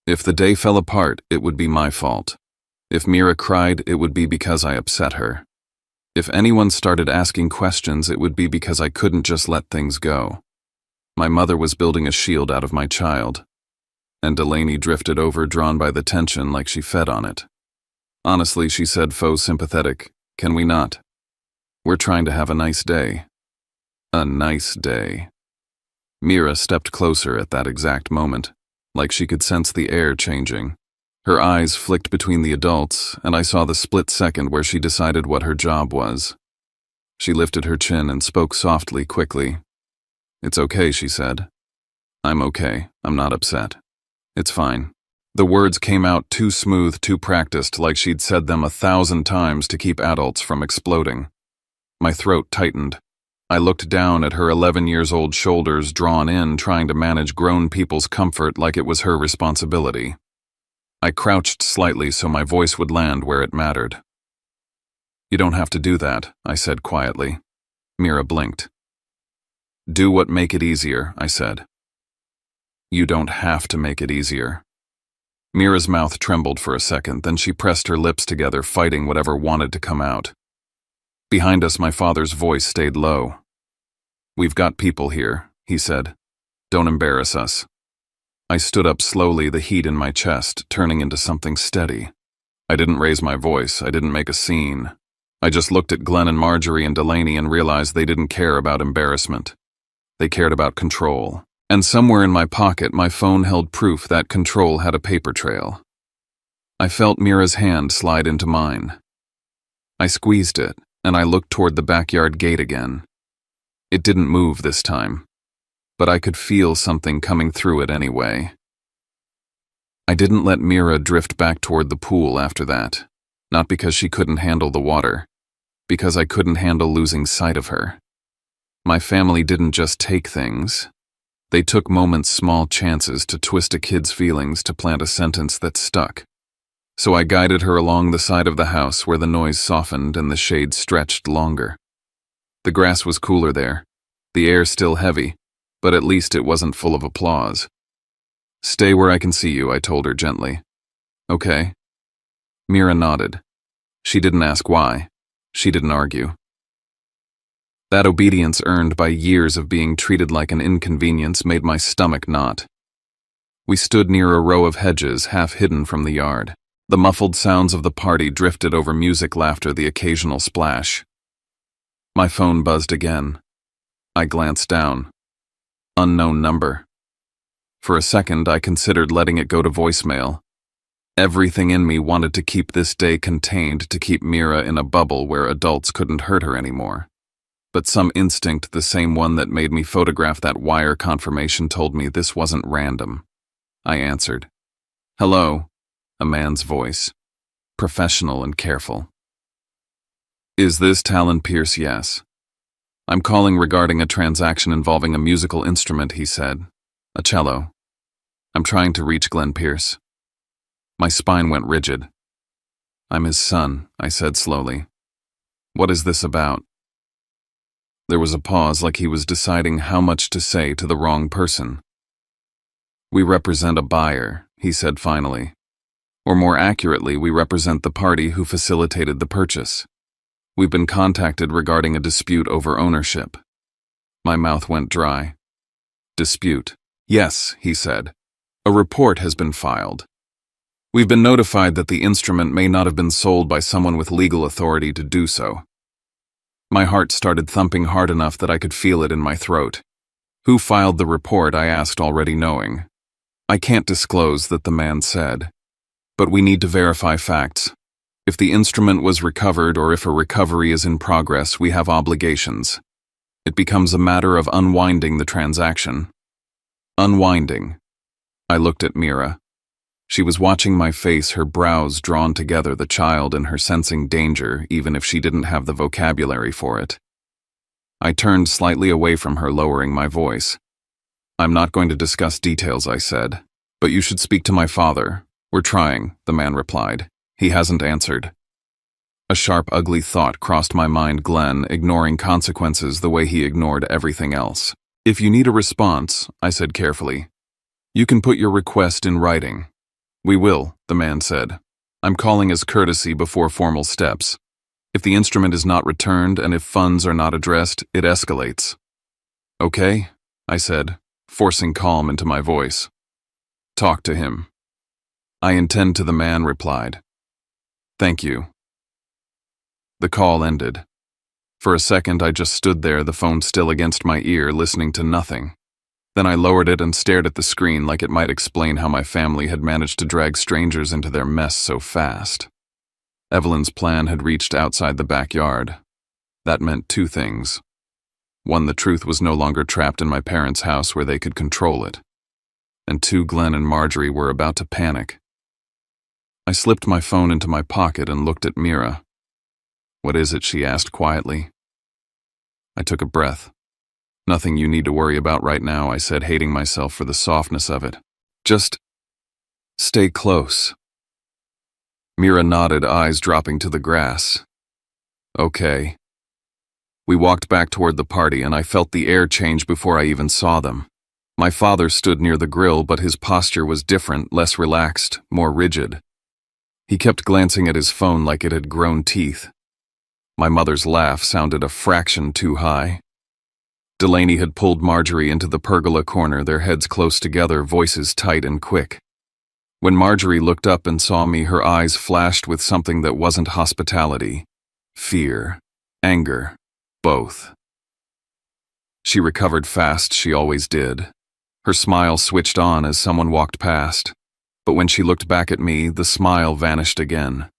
If the day fell apart, it would be my fault. If Mira cried, it would be because I upset her. If anyone started asking questions, it would be because I couldn't just let things go. My mother was building a shield out of my child, and Delaney drifted over, drawn by the tension like she fed on it. Honestly, she said, faux sympathetic, can we not? We're trying to have a nice day. A nice day. Mira stepped closer at that exact moment, like she could sense the air changing. Her eyes flicked between the adults, and I saw the split second where she decided what her job was. She lifted her chin and spoke softly, quickly. It's okay, she said. I'm okay. I'm not upset. It's fine. The words came out too smooth, too practiced, like she'd said them 1,000 times to keep adults from exploding. My throat tightened. I looked down at her 11-year-old shoulders, drawn in, trying to manage grown people's comfort like it was her responsibility. I crouched slightly so my voice would land where it mattered. You don't have to do that, I said quietly. Mira blinked. Do what make it easier, I said. You don't have to make it easier. Mira's mouth trembled for a second, then she pressed her lips together, fighting whatever wanted to come out. Behind us, my father's voice stayed low. We've got people here, he said. Don't embarrass us. I stood up slowly, the heat in my chest turning into something steady. I didn't raise my voice, I didn't make a scene. I just looked at Glenn and Marjorie and Delaney and realized they didn't care about embarrassment. They cared about control. And somewhere in my pocket, my phone held proof that control had a paper trail. I felt Mira's hand slide into mine. I squeezed it, and I looked toward the backyard gate again. It didn't move this time, but I could feel something coming through it anyway. I didn't let Mira drift back toward the pool after that, not because she couldn't handle the water, because I couldn't handle losing sight of her. My family didn't just take things. They took moments, small chances to twist a kid's feelings to plant a sentence that stuck. So I guided her along the side of the house where the noise softened and the shade stretched longer. The grass was cooler there, the air still heavy, but at least it wasn't full of applause. Stay where I can see you, I told her gently. Okay. Mira nodded. She didn't ask why. She didn't argue. That obedience earned by years of being treated like an inconvenience made my stomach knot. We stood near a row of hedges half hidden from the yard. The muffled sounds of the party drifted over music, laughter, the occasional splash. My phone buzzed again. I glanced down. Unknown number. For a second, I considered letting it go to voicemail. Everything in me wanted to keep this day contained, to keep Mira in a bubble where adults couldn't hurt her anymore. But some instinct, the same one that made me photograph that wire confirmation, told me this wasn't random. I answered. Hello, a man's voice, professional and careful. Is this Talon Pierce? Yes. I'm calling regarding a transaction involving a musical instrument, he said. A cello. I'm trying to reach Glenn Pierce. My spine went rigid. I'm his son, I said slowly. What is this about? There was a pause, like he was deciding how much to say to the wrong person. We represent a buyer, he said finally. Or more accurately, we represent the party who facilitated the purchase. We've been contacted regarding a dispute over ownership. My mouth went dry. Dispute. Yes, he said. A report has been filed. We've been notified that the instrument may not have been sold by someone with legal authority to do so. My heart started thumping hard enough that I could feel it in my throat. Who filed the report? I asked, already knowing. I can't disclose that, the man said. But we need to verify facts. If the instrument was recovered or if a recovery is in progress, we have obligations. It becomes a matter of unwinding the transaction. Unwinding. I looked at Mira. She was watching my face, her brows drawn together, the child in her sensing danger, even if she didn't have the vocabulary for it. I turned slightly away from her, lowering my voice. I'm not going to discuss details, I said, but you should speak to my father. We're trying, the man replied. He hasn't answered. A sharp, ugly thought crossed my mind, Glenn, ignoring consequences the way he ignored everything else. If you need a response, I said carefully, you can put your request in writing. We will, the man said. I'm calling as courtesy before formal steps. If the instrument is not returned and if funds are not addressed, it escalates. Okay, I said, forcing calm into my voice. "Talk to him." "I intend to," the man replied. "Thank you." The call ended. For a second, I just stood there, the phone still against my ear, listening to nothing. Then I lowered it and stared at the screen like it might explain how my family had managed to drag strangers into their mess so fast. Evelyn's plan had reached outside the backyard. That meant two things. One, the truth was no longer trapped in my parents' house where they could control it. And two, Glenn and Marjorie were about to panic. I slipped my phone into my pocket and looked at Mira. "What is it?" she asked quietly. I took a breath. "Nothing you need to worry about right now," I said, hating myself for the softness of it. "Just stay close." Mira nodded, eyes dropping to the grass. "Okay." We walked back toward the party, and I felt the air change before I even saw them. My father stood near the grill, but his posture was different, less relaxed, more rigid. He kept glancing at his phone like it had grown teeth. My mother's laugh sounded a fraction too high. Delaney had pulled Marjorie into the pergola corner, their heads close together, voices tight and quick. When Marjorie looked up and saw me, her eyes flashed with something that wasn't hospitality. Fear, anger, both. She recovered fast, she always did. Her smile switched on as someone walked past. But when she looked back at me, the smile vanished again.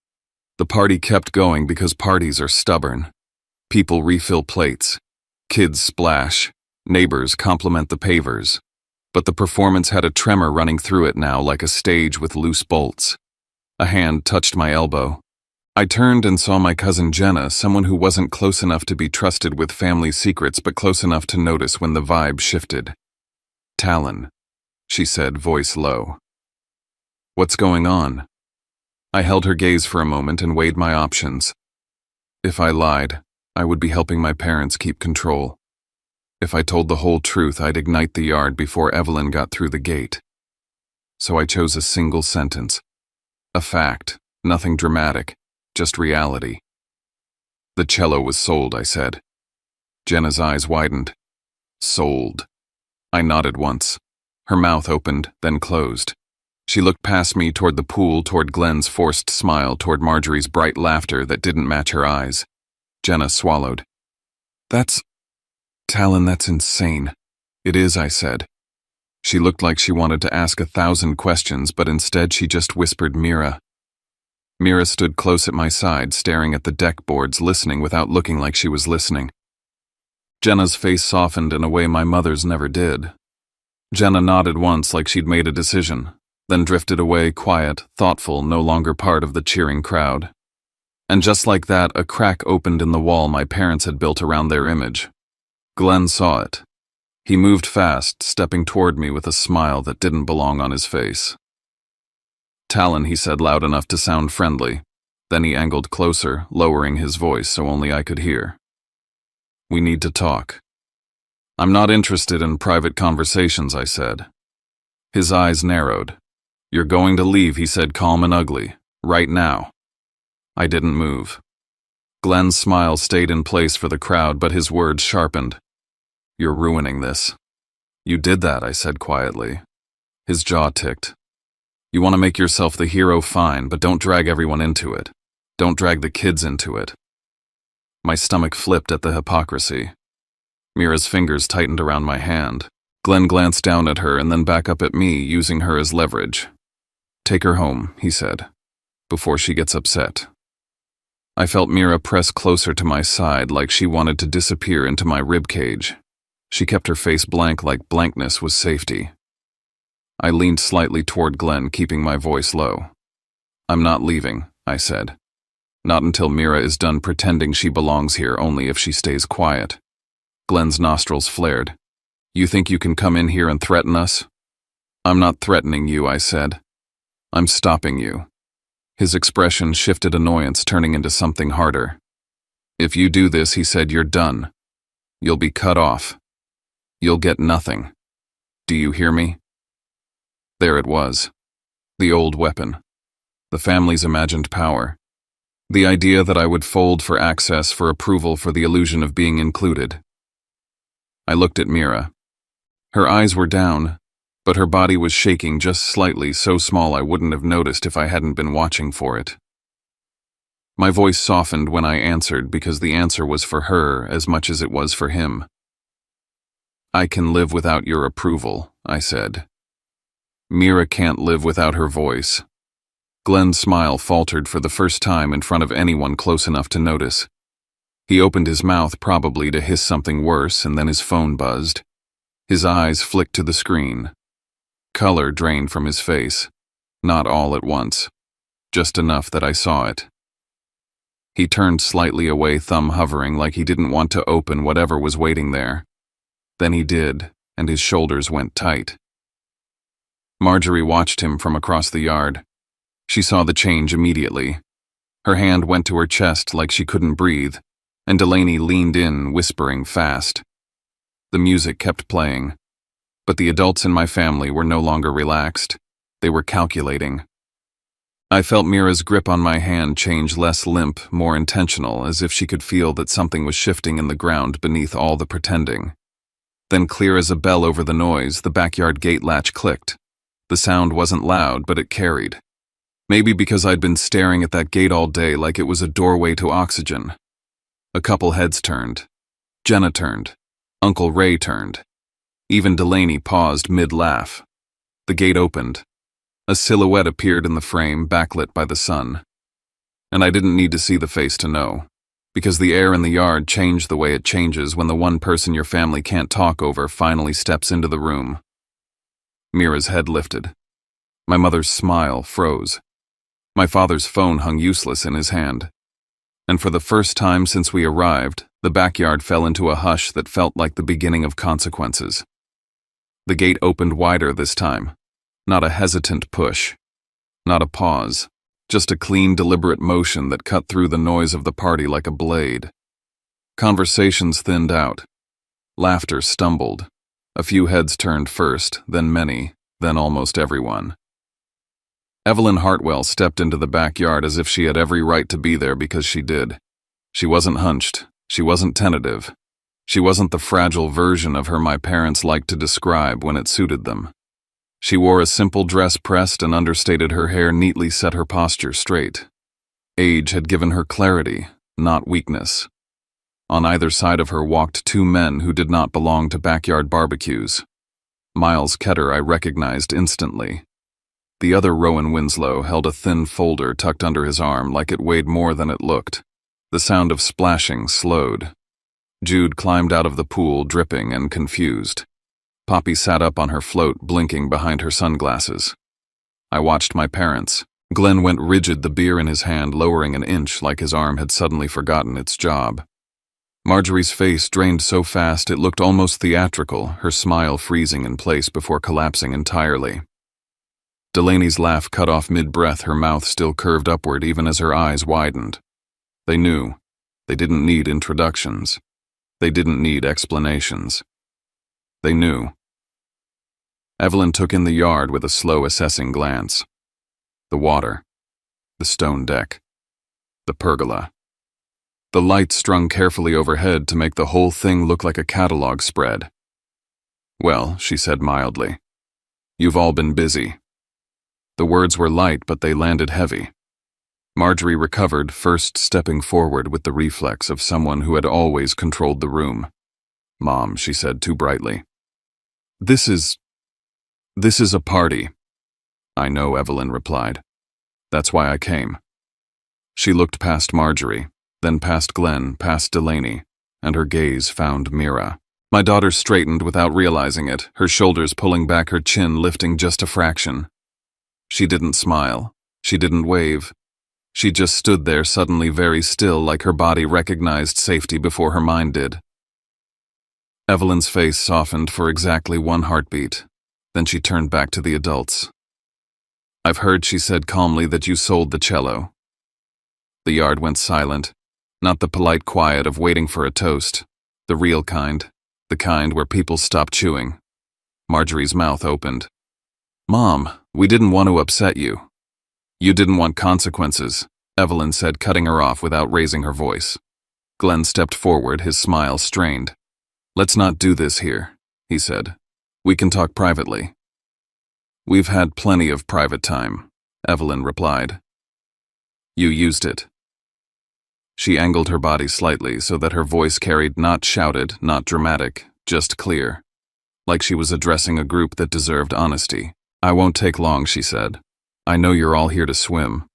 The party kept going because parties are stubborn. People refill plates. Kids splash. Neighbors compliment the pavers. But the performance had a tremor running through it now, like a stage with loose bolts. A hand touched my elbow. I turned and saw my cousin Jenna, someone who wasn't close enough to be trusted with family secrets, but close enough to notice when the vibe shifted. "Talon," she said, voice low. "What's going on?" I held her gaze for a moment and weighed my options. If I lied, I would be helping my parents keep control. If I told the whole truth, I'd ignite the yard before Evelyn got through the gate. So I chose a single sentence. A fact, nothing dramatic, just reality. "The cello was sold," I said. Jenna's eyes widened. "Sold." I nodded once. Her mouth opened, then closed. She looked past me toward the pool, toward Glenn's forced smile, toward Marjorie's bright laughter that didn't match her eyes. Jenna swallowed. Talon, that's insane." "It is," I said. She looked like she wanted to ask 1,000 questions, but instead she just whispered Mira. Mira stood close at my side, staring at the deck boards, listening without looking like she was listening. Jenna's face softened in a way my mother's never did. Jenna nodded once like she'd made a decision, then drifted away, quiet, thoughtful, no longer part of the cheering crowd. And just like that, a crack opened in the wall my parents had built around their image. Glenn saw it. He moved fast, stepping toward me with a smile that didn't belong on his face. "Talon," he said loud enough to sound friendly. Then he angled closer, lowering his voice so only I could hear. "We need to talk." "I'm not interested in private conversations," I said. His eyes narrowed. "You're going to leave," he said, calm and ugly. "Right now." I didn't move. Glenn's smile stayed in place for the crowd, but his words sharpened. "You're ruining this." "You did that," I said quietly. His jaw ticked. "You want to make yourself the hero, fine, but don't drag everyone into it. Don't drag the kids into it." My stomach flipped at the hypocrisy. Mira's fingers tightened around my hand. Glenn glanced down at her and then back up at me, using her as leverage. "Take her home," he said, "before she gets upset." I felt Mira press closer to my side like she wanted to disappear into my ribcage. She kept her face blank like blankness was safety. I leaned slightly toward Glenn, keeping my voice low. "I'm not leaving," I said. "Not until Mira is done pretending she belongs here, only if she stays quiet." Glenn's nostrils flared. "You think you can come in here and threaten us?" "I'm not threatening you," I said. "I'm stopping you." His expression shifted, annoyance turning into something harder. "If you do this," he said, "you're done. You'll be cut off. You'll get nothing. Do you hear me?" There it was. The old weapon. The family's imagined power. The idea that I would fold for access, for approval, for the illusion of being included. I looked at Mira. Her eyes were down, but her body was shaking just slightly, so small I wouldn't have noticed if I hadn't been watching for it. My voice softened when I answered because the answer was for her as much as it was for him. "I can live without your approval," I said. "Mira can't live without her voice." Glenn's smile faltered for the first time in front of anyone close enough to notice. He opened his mouth probably to hiss something worse, and then his phone buzzed. His eyes flicked to the screen. Color drained from his face. Not all at once. Just enough that I saw it. He turned slightly away, thumb hovering like he didn't want to open whatever was waiting there. Then he did, and his shoulders went tight. Marjorie watched him from across the yard. She saw the change immediately. Her hand went to her chest like she couldn't breathe, and Delaney leaned in, whispering fast. The music kept playing, but the adults in my family were no longer relaxed. They were calculating. I felt Mira's grip on my hand change, less limp, more intentional, as if she could feel that something was shifting in the ground beneath all the pretending. Then, clear as a bell over the noise, the backyard gate latch clicked. The sound wasn't loud, but it carried. Maybe because I'd been staring at that gate all day like it was a doorway to oxygen. A couple heads turned. Jenna turned. Uncle Ray turned. Even Delaney paused mid-laugh. The gate opened. A silhouette appeared in the frame, backlit by the sun. And I didn't need to see the face to know, because the air in the yard changed the way it changes when the one person your family can't talk over finally steps into the room. Mira's head lifted. My mother's smile froze. My father's phone hung useless in his hand. And for the first time since we arrived, the backyard fell into a hush that felt like the beginning of consequences. The gate opened wider this time. Not a hesitant push. Not a pause. Just a clean, deliberate motion that cut through the noise of the party like a blade. Conversations thinned out. Laughter stumbled. A few heads turned first, then many, then almost everyone. Evelyn Hartwell stepped into the backyard as if she had every right to be there because she did. She wasn't hunched. She wasn't tentative. She wasn't the fragile version of her my parents liked to describe when it suited them. She wore a simple dress pressed and understated, her hair neatly set her posture straight. Age had given her clarity, not weakness. On either side of her walked two men who did not belong to backyard barbecues. Miles Ketter I recognized instantly. The other, Rowan Winslow, held a thin folder tucked under his arm like it weighed more than it looked. The sound of splashing slowed. Jude climbed out of the pool, dripping and confused. Poppy sat up on her float, blinking behind her sunglasses. I watched my parents. Glenn went rigid, the beer in his hand lowering an inch like his arm had suddenly forgotten its job. Marjorie's face drained so fast it looked almost theatrical, her smile freezing in place before collapsing entirely. Delaney's laugh cut off mid-breath, her mouth still curved upward even as her eyes widened. They knew. They didn't need introductions. They didn't need explanations. They knew. Evelyn took in the yard with a slow, assessing glance. The water. The stone deck. The pergola. The light strung carefully overhead to make the whole thing look like a catalog spread. "Well," she said mildly, "you've all been busy." The words were light, but they landed heavy. Marjorie recovered, first stepping forward with the reflex of someone who had always controlled the room. "Mom," she said too brightly. This is a party." "I know," Evelyn replied. "That's why I came." She looked past Marjorie, then past Glenn, past Delaney, and her gaze found Mira. My daughter straightened without realizing it, her shoulders pulling back, her chin lifting just a fraction. She didn't smile. She didn't wave. She just stood there, suddenly very still, like her body recognized safety before her mind did. Evelyn's face softened for exactly one heartbeat. Then she turned back to the adults. "I've heard," she said calmly, "that you sold the cello." The yard went silent, not the polite quiet of waiting for a toast, the real kind, the kind where people stop chewing. Marjorie's mouth opened. "Mom, we didn't want to upset you." "You didn't want consequences," Evelyn said, cutting her off without raising her voice. Glenn stepped forward, his smile strained. "Let's not do this here," he said. We can talk privately. We've had plenty of private time, Evelyn replied. You used it. She angled her body slightly so that her voice carried not shouted, not dramatic, just clear, like she was addressing a group that deserved honesty. I won't take long, she said. I know you're all here to swim.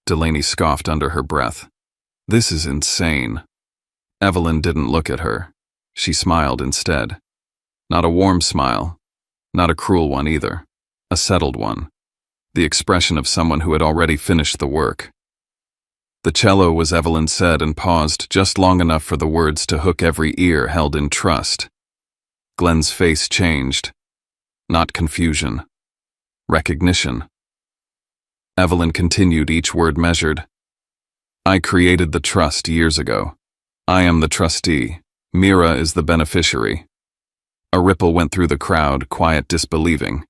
Delaney scoffed under her breath. This is insane. Evelyn didn't look at her. She smiled instead. Not a warm smile, not a cruel one either, a settled one, the expression of someone who had already finished the work. The cello, was Evelyn said, and paused just long enough for the words to hook every ear held in trust. Glenn's face changed. Not confusion. Recognition. Evelyn continued, each word measured. I created the trust years ago. I am the trustee. Mira is the beneficiary. A ripple went through the crowd, quiet disbelieving.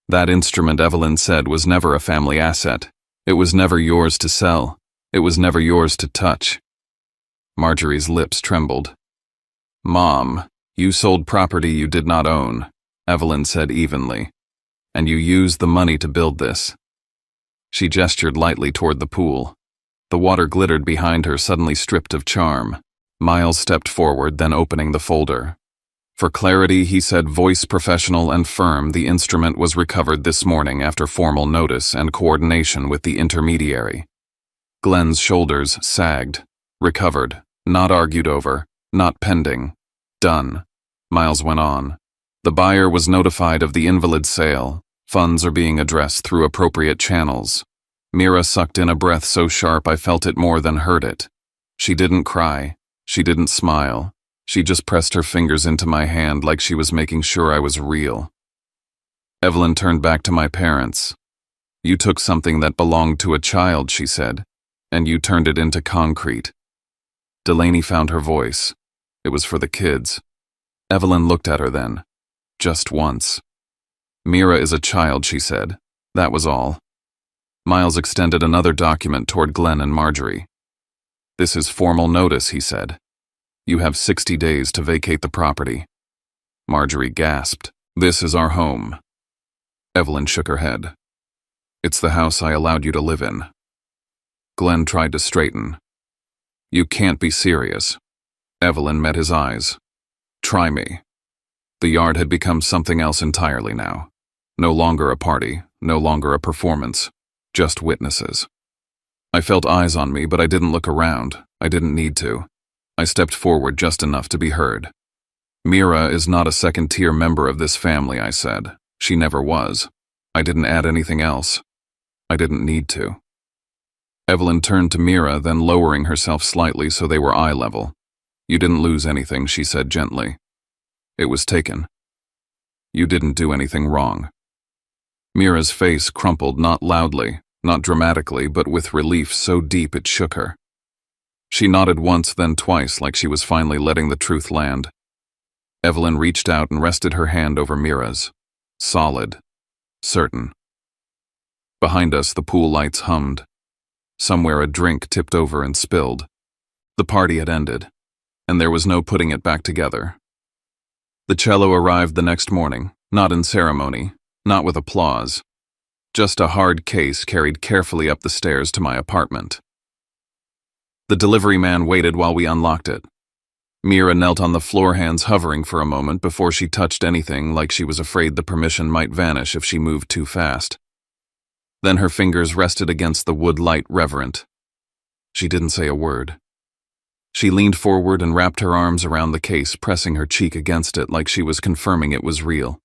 That instrument, Evelyn said, was never a family asset. It was never yours to sell. It was never yours to touch. Marjorie's lips trembled. Mom, you sold property you did not own, Evelyn said evenly. And you used the money to build this. She gestured lightly toward the pool. The water glittered behind her, suddenly stripped of charm. Miles stepped forward, then opening the folder. For clarity, he said, voice professional and firm, the instrument was recovered this morning after formal notice and coordination with the intermediary. Glenn's shoulders sagged. Recovered, not argued over, not pending. Done. Miles went on. The buyer was notified of the invalid sale. Funds are being addressed through appropriate channels. Mira sucked in a breath so sharp I felt it more than heard it. She didn't cry. She didn't smile. She just pressed her fingers into my hand like she was making sure I was real. Evelyn turned back to my parents. You took something that belonged to a child, she said, and you turned it into concrete. Delaney found her voice. It was for the kids. Evelyn looked at her then. Just once. Mira is a child, she said. That was all. Miles extended another document toward Glenn and Marjorie. This is formal notice, he said. You have 60 days to vacate the property. Marjorie gasped. This is our home. Evelyn shook her head. It's the house I allowed you to live in. Glenn tried to straighten. You can't be serious. Evelyn met his eyes. Try me. The yard had become something else entirely now. No longer a party, no longer a performance, just witnesses. I felt eyes on me, but I didn't look around. I didn't need to. I stepped forward just enough to be heard. Mira is not a second-tier member of this family, I said. She never was. I didn't add anything else. I didn't need to. Evelyn turned to Mira, then lowering herself slightly so they were eye level. You didn't lose anything, she said gently. It was taken. You didn't do anything wrong. Mira's face crumpled, not loudly, not dramatically, but with relief so deep it shook her. She nodded once, then twice, like she was finally letting the truth land. Evelyn reached out and rested her hand over Mira's. Solid. Certain. Behind us, the pool lights hummed. Somewhere a drink tipped over and spilled. The party had ended, and there was no putting it back together. The cello arrived the next morning, not in ceremony, not with applause. Just a hard case carried carefully up the stairs to my apartment. The delivery man waited while we unlocked it. Mira knelt on the floor, hands hovering for a moment before she touched anything, like she was afraid the permission might vanish if she moved too fast. Then her fingers rested against the wood light, reverent. She didn't say a word. She leaned forward and wrapped her arms around the case, pressing her cheek against it like she was confirming it was real.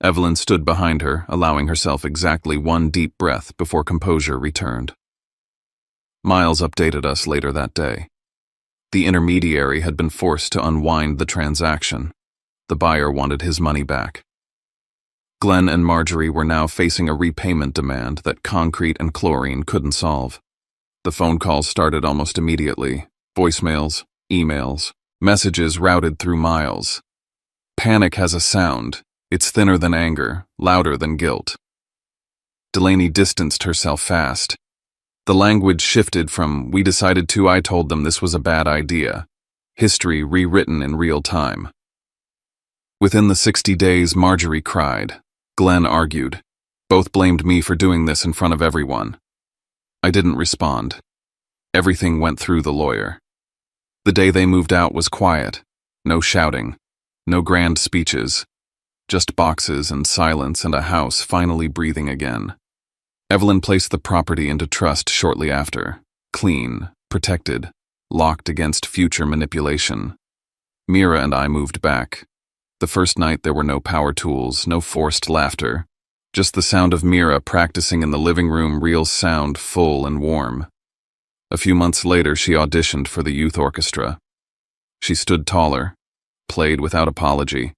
Evelyn stood behind her, allowing herself exactly one deep breath before composure returned. Miles updated us later that day. The intermediary had been forced to unwind the transaction. The buyer wanted his money back. Glenn and Marjorie were now facing a repayment demand that concrete and chlorine couldn't solve. The phone calls started almost immediately. Voicemails, emails, messages routed through Miles. Panic has a sound. It's thinner than anger, louder than guilt. Delaney distanced herself fast. The language shifted from, we decided to, I told them this was a bad idea. History rewritten in real time. Within the 60 days, Marjorie cried. Glenn argued. Both blamed me for doing this in front of everyone. I didn't respond. Everything went through the lawyer. The day they moved out was quiet. No shouting. No grand speeches. Just boxes and silence and a house finally breathing again. Evelyn placed the property into trust shortly after. Clean, protected, locked against future manipulation. Mira and I moved back. The first night there were no power tools, no forced laughter. Just the sound of Mira practicing in the living room, real sound, full and warm. A few months later, she auditioned for the youth orchestra. She stood taller, played without apology.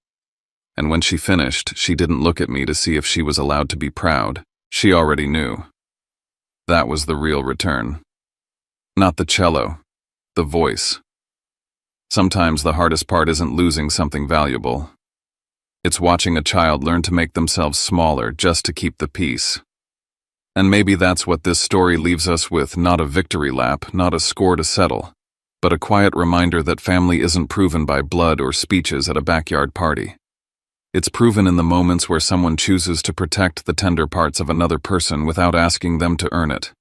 And when she finished, she didn't look at me to see if she was allowed to be proud. She already knew. That was the real return. Not the cello, the voice. Sometimes the hardest part isn't losing something valuable. It's watching a child learn to make themselves smaller just to keep the peace. And maybe that's what this story leaves us with, not a victory lap, not a score to settle, but a quiet reminder that family isn't proven by blood or speeches at a backyard party. It's proven in the moments where someone chooses to protect the tender parts of another person without asking them to earn it.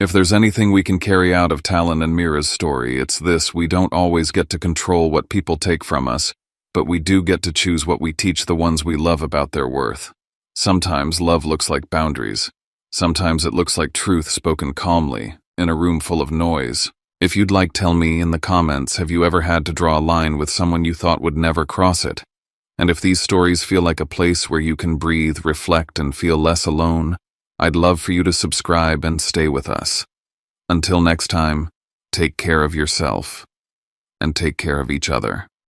If there's anything we can carry out of Talon and Mira's story, it's this: we don't always get to control what people take from us, but we do get to choose what we teach the ones we love about their worth. Sometimes love looks like boundaries. Sometimes it looks like truth spoken calmly, in a room full of noise. If you'd like, tell me in the comments, have you ever had to draw a line with someone you thought would never cross it? And if these stories feel like a place where you can breathe, reflect, and feel less alone, I'd love for you to subscribe and stay with us. Until next time, take care of yourself and take care of each other.